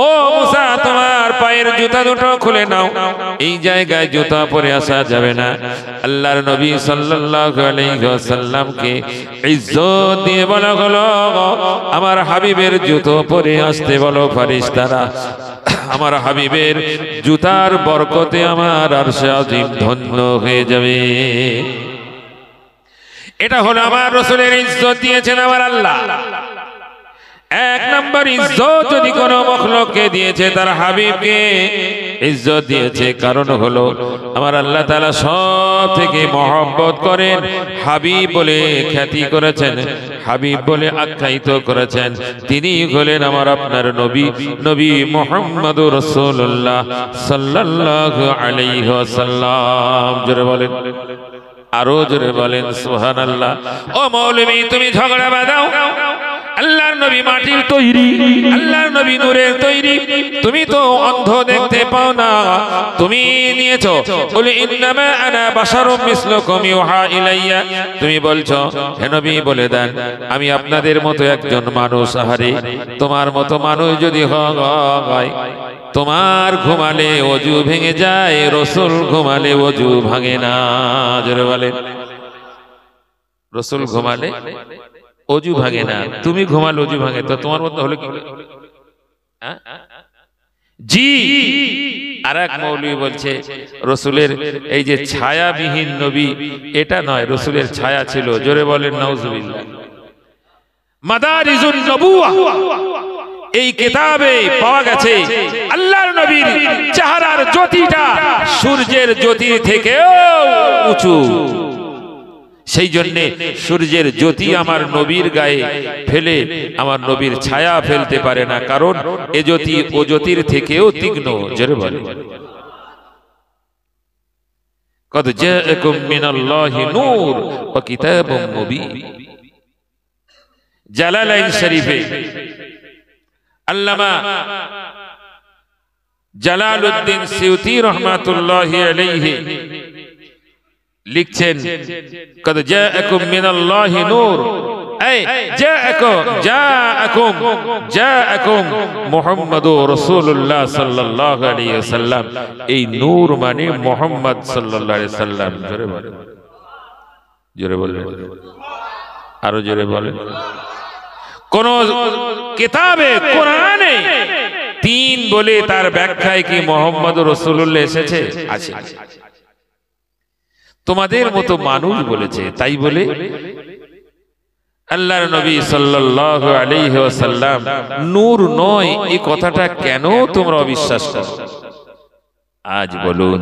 ও মুসা তোমার পায়ের জুতা দুটো খুলে নাও, এই জায়গায় জুতা পরে আসা যাবে না। আল্লাহর নবী সাল্লাল্লাহু আলাইহি ওয়াসাল্লামকে ইজ্জত দিয়ে বলা হলো আমার হাবিবের জুতো পরে আসতে বলো ফেরেশতারা, আমার হাবিবের জুতার বরকতে আমার আরশে আজিম ধন্য হয়ে যাবে। এটা হলো আমার রাসূলের ইজ্জত দিয়েছেন আমার আল্লাহ। এক নম্বর ইজ্জত যদি কোনো মাখলুককে দিয়েছে তার হাবিবকে ইজ্জত দিয়েছে, কারণ হলো আমার আল্লাহ তাআলা সব থেকে মহব্বত করেন, হাবিব বলে খ্যাতি করেছেন, হাবিব বলে আখ্যায়িত করেছেন, তিনি হলেন আমার আপনার নবী, নবী মুহাম্মদুর রাসূলুল্লাহ সাল্লাল্লাহু আলাইহি ওয়াসাল্লাম। জোরে বলেন, আরো জোরে বলেন সুবহানাল্লাহ। ও মৌলভী তুমি ঝগড়া বাঁধাও, আল্লাহর নবী মাটির তৈরি, আল্লাহর নবী নূরের তৈরি, তুমি তো অন্ধ দেখতে পাও না, তুমি নিয়েছো বলে ইন্নামা আনা বাশারুম মিসলুকুম ইউহা ইলাইয়া, তুমি বলছো হে নবী বলে দেন আমি আপনাদের মতো একজন মানুষ। আহারে তোমার মতো মানুষ যদি হয়, তোমার ঘুমালে ওযু ভেঙে যায়, রাসূল ঘুমালে ওযু ভাঙে না। জোরে বলেন, রাসূল ঘুমালে ওযু ভাঙে না, তুমি ঘুমালে ওযু ভাঙে, তো তোমার মতো হলো কি? জি। আরেক মৌলবী বলছে রাসূলের এই যে ছায়াবিহীন নবী এটা নয়, রাসূলের ছায়া ছিল। জোরে বলেন নাউজুবিল্লাহ। মাদারিজুন নবুওয়াহ এই কিতাবে পাওয়া গেছে আল্লাহর নবীর চেহারার জ্যোতিটা সূর্যের জ্যোতি থেকেও উঁচু, সেই জন্য সূর্যের জ্যোতি আমার নবীর গায়ে ফেলে আমার নবীর ছায়া ফেলতে পারে না, কারণ এ জ্যোতি ও জ্যোতির থেকেও তীক্ষ্ণ। জোরে বলে কদ জাআকুম মিনাল্লাহি নূর ওয়া কিতাবুম মুবিন। জালালাইন শরীফে আল্লামা জালালউদ্দিন সিউতি রহমাতুল্লাহি আলাইহি লিখছেন কদ জাআকুম মিনাল্লাহি নূর, এই জাআকুম মুহাম্মাদুর রাসূলুল্লাহ সাল্লাল্লাহু আলাইহি ওয়াসাল্লাম, এই নূর মানে মুহাম্মদ সাল্লাল্লাহু আলাইহি ওয়াসাল্লাম। জোরে বলেন, জোরে বলেন, আরো জোরে বলেন। কোন কিতাবে কোরআনে তিন বলে তার ব্যাখ্যায় কি মুহাম্মাদুর রাসূলুল্লাহ এসেছে? আছে। তোমাদের মতো মানুষ বলেছে, তাই বলে আল্লাহর নবী সাল্লাল্লাহু আলাইহি ওয়াসাল্লাম নূর নয় এই কথাটা কেন তোমরা অবিশ্বাস করো? আজ বলুন,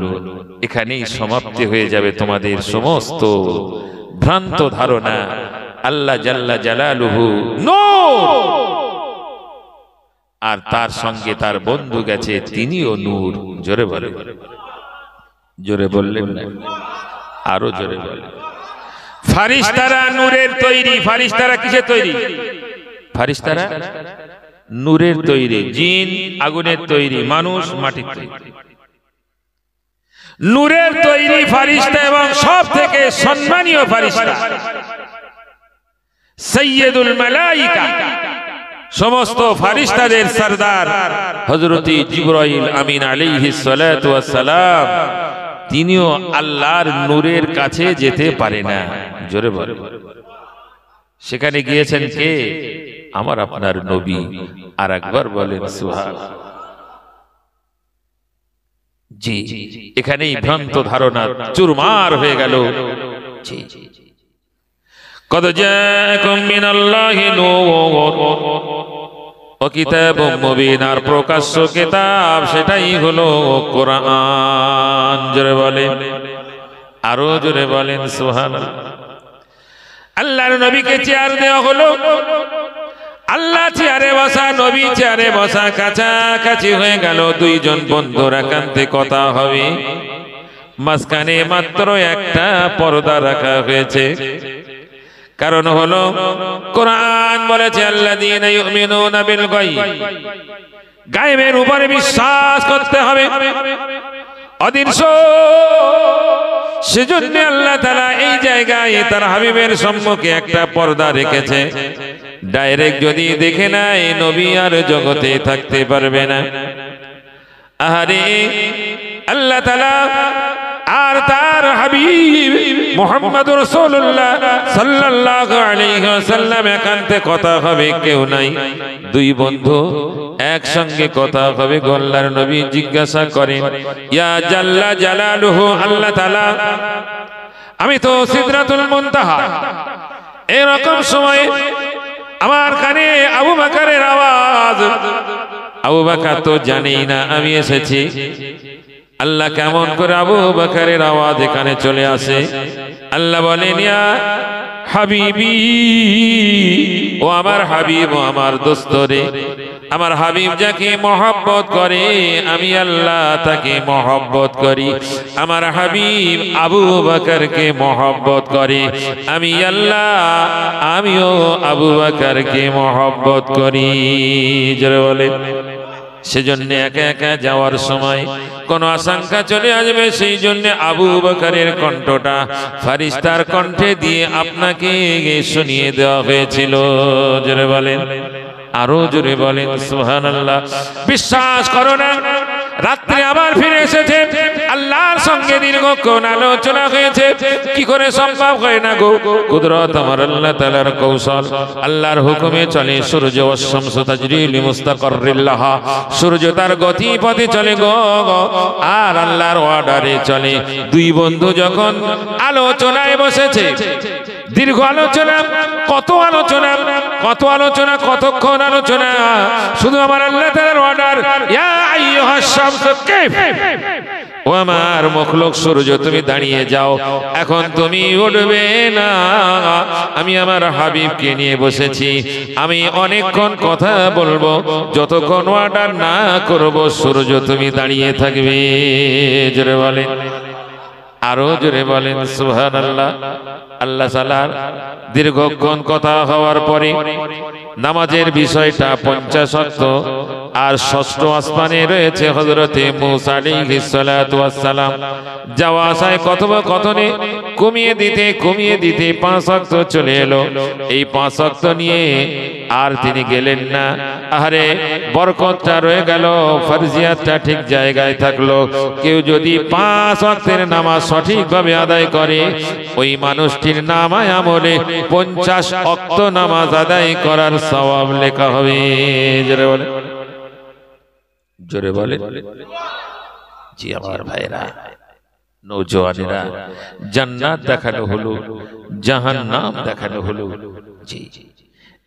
এখানেই সমাপ্তি হয়ে যাবে তোমাদের সমস্ত ভ্রান্ত ধারণা। আল্লাহ জাল্লা জালালুহু নূর, আর তার সঙ্গে তার বন্ধু গেছে তিনিও নূর। জোরে বলেন, জোরে বললেন না, আরো জোরে বলেন। ফারিস্তারা নূরের তৈরি। ফারিস্তারা কিসের তৈরি? ফারিস্তারা নূরের তৈরি, জিন আগুনের তৈরি, মানুষ মাটির তৈরি। নূরের তৈরি ফারিস্তা এবং সব থেকে সম্মানীয় ফারিস্তা সাইয়্যিদুল মালায়েকা, সমস্ত ফারিস্তাদের সরদার হযরত জিবরাইল আমিন আলাইহিস সালাতু ওয়াস সালাম, তিনিও আল্লাহর নূরের কাছে যেতে পারে না। জোরে বলে, সেখানে গিয়েছেন কে? আমার আপনার নবী। আর একবার বলেন সুবহানাল্লাহ। জি, এখানেই ভ্রান্ত ধারণা চুরমার হয়ে গেল। জি, কদ জাআকুম মিনাল্লাহি নূর ও কিতাবুম মুবিন, আর প্রকাশ্য কিতাব সেটাই হলো কোরআন। জোরে বলেন, আরো জোরে বলেন সুবহানাল্লাহ। আল্লাহর নবীকে চেয়ার দেওয়া হলো, আল্লাহ চেয়ারে বসা, নবী চেয়ারে বসা, কাছাকাছি হয়ে গেল। দুইজন বন্ধুর একান্তে কথা হবে, মাঝখানে মাত্র একটা পর্দা রাখা হয়েছে। কারণ হলো কোরআন বলেছে আল্লাযীনা ইউমিনুনা বিল গায়ব, গায়বের উপরে বিশ্বাস করতে হবে, অদৃশ্য। সেজন্য আল্লাহ তাআলা এই জায়গায় তার হাবিবের সম্মুখে একটা পর্দা রেখেছে। ডাইরেক্ট যদি দেখে নাই, নবী আর জগতে থাকতে পারবে না। আহারে আল্লাহ তাআলা আর তার হাবিব মুহাম্মদুর রাসূলুল্লাহ সাল্লাল্লাহু আলাইহি ওয়াসাল্লাম একান্তে কথা হবে, কেউ নাই। দুই বন্ধু একসঙ্গে কথা হবে। আল্লাহর নবী জিজ্ঞাসা করেন, ইয়া জাল্লা জালালুহু, আল্লাহ তাআলা আমি তো সিদরাতুল মুনতাহা, এরকম সময় আমার কানে আবু বকরের আওয়াজ। আবু বকর তো জানেই না আমি এসেছি। আল্লাহ কেমন করে আবু বকরের আওয়াজ এখানে চলে আসে? আল্লাহ বলেন, ইয়া হাবিবি, ও আমার হাবিব, ও আমার দোস্ত রে। আমার হাবিব যাকে মহব্বত করে, আমি আল্লাহ তাকে মহব্বত করি। আমার হাবিব আবু বকরকে মহব্বত করে, আমি আল্লাহ আমিও আবু বকরকে মহব্বত করি। জোরে বলেন। সেজন্য একা একা যাওয়ার সময় কোন আশঙ্কা চলে আসবে, সেই জন্য আবু বকরের কণ্ঠটা ফেরেশতার কণ্ঠে দিয়ে আপনাকে শুনিয়ে দেওয়া হয়েছিল। জোরে বলেন, আরো জোরে বলেন সুবহানাল্লাহ। বিশ্বাস করো না, রাত্রে আবার ফিরে এসেছে, আল্লাহর সঙ্গে দীর্ঘক্ষণ আলোচনা হয়েছে। কি করে সম্ভব হয় না গো? কুদরত আমার আল্লাহ তাআলার কৌশল। আল্লাহর হুকুমে চলে সূর্য, ওয়াশ-শামসু তাজরি লিমুস্তাকাররিল লাহা, সূর্য তার গতিপথে চলে গো, আর আল্লাহর অর্ডারে চলে। দুই বন্ধু যখন আলোচনায় বসেছে, দীর্ঘ আলোচনা, কত আলোচনা, কত আলোচনা, কতক্ষণ আলোচনা, শুধু আমার আল্লাহ তাআলার অর্ডার, ইয়া আইয়ুহাশ শামসু কাইফ, ও আমার মখলুক সূর্য তুমি দাঁড়িয়ে যাও, এখন তুমি উঠবে না। আমি আমার হাবিবকে নিয়ে বসেছি, আমি অনেকক্ষণ কথা বলবো, যতক্ষণ অর্ডার না করব সূর্য তুমি দাঁড়িয়ে থাকবে। জোরে বলেন, আরো জোরে বলেন সুবহানাল্লাহ। আল্লাহ তাআলার দীর্ঘক্ষণ কথা হওয়ার পরে নামাজের বিষয়টা 50 ওয়াক্ত, আর ষষ্ঠ আসমানে রয়েছে হযরতে মূসা আলাইহিস সালাতু ওয়াস সালাম। যাওয়া আসায় কথোপকথনে কমিয়ে দিতে 5 ওয়াক্ত চলে এলো। এই 5 ওয়াক্ত নিয়ে আর তিনি গেলেন না। আহারে বরকতটা রয়ে গেল, ফরজিয়াতটা ঠিক জায়গায় থাকলো। কেউ যদি 5 ওয়াক্তের নামাজ সঠিকভাবে আদায় করে, ওই মানুষটির নামায় আমলে 50 ওয়াক্ত নামাজ আদায় করার সওয়াব লেখা হবে। জোরে বলে, জোরে বলে। জি আমার ভাইরা, নওজওয়ানেরা, জান্নাত দেখানো হলো, জাহান্নাম দেখানো হলো। জি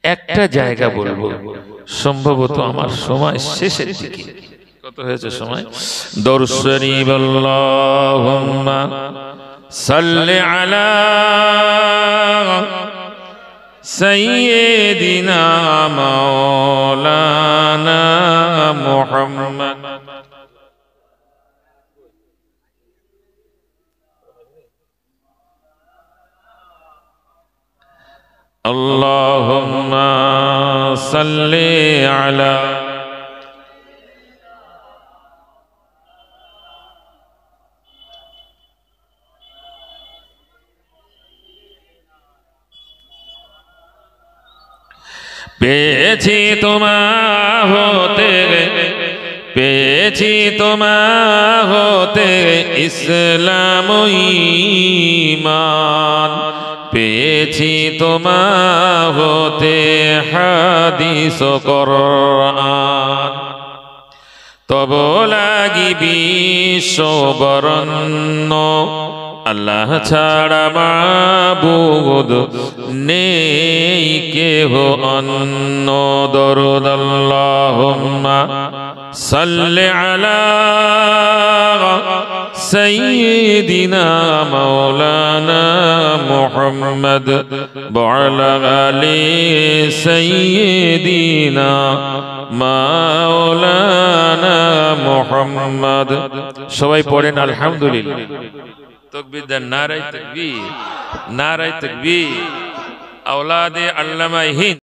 একটা জায়গা বলবো, সম্ভবত আমার সময় শেষের দিকে। কত হয়েছে সময়? দরুদ শরীফ, আল্লাহুম্মা সাল্লি আলা সাইয়্যিদিনা মাওলানা মুহাম্মদ। আল্লাহুম্মা সাল্লি আলা পেয়েছি তোমার হতে, পেয়েছি তোমার হতে ইসলাম ঈমান, পেয়েছি তোমার হতে হাদিস ও কোরআন। তব লাগি বিশ্ব বরণ্য, আল্লাহ ছাড়া মাবুদ নেই কেহ অন্য। দরুদ আল্লাহুম্মা সাল্লি আলা سيدنا مولانا محمد وعلى آل سيدنا مولانا محمد সবাই পড়েন আলহামদুলিল্লাহ তাকবীর দেন নারায়ে তাকবীর নারায়ে তাকবীর আওলাদে আল্লামা হিন্দ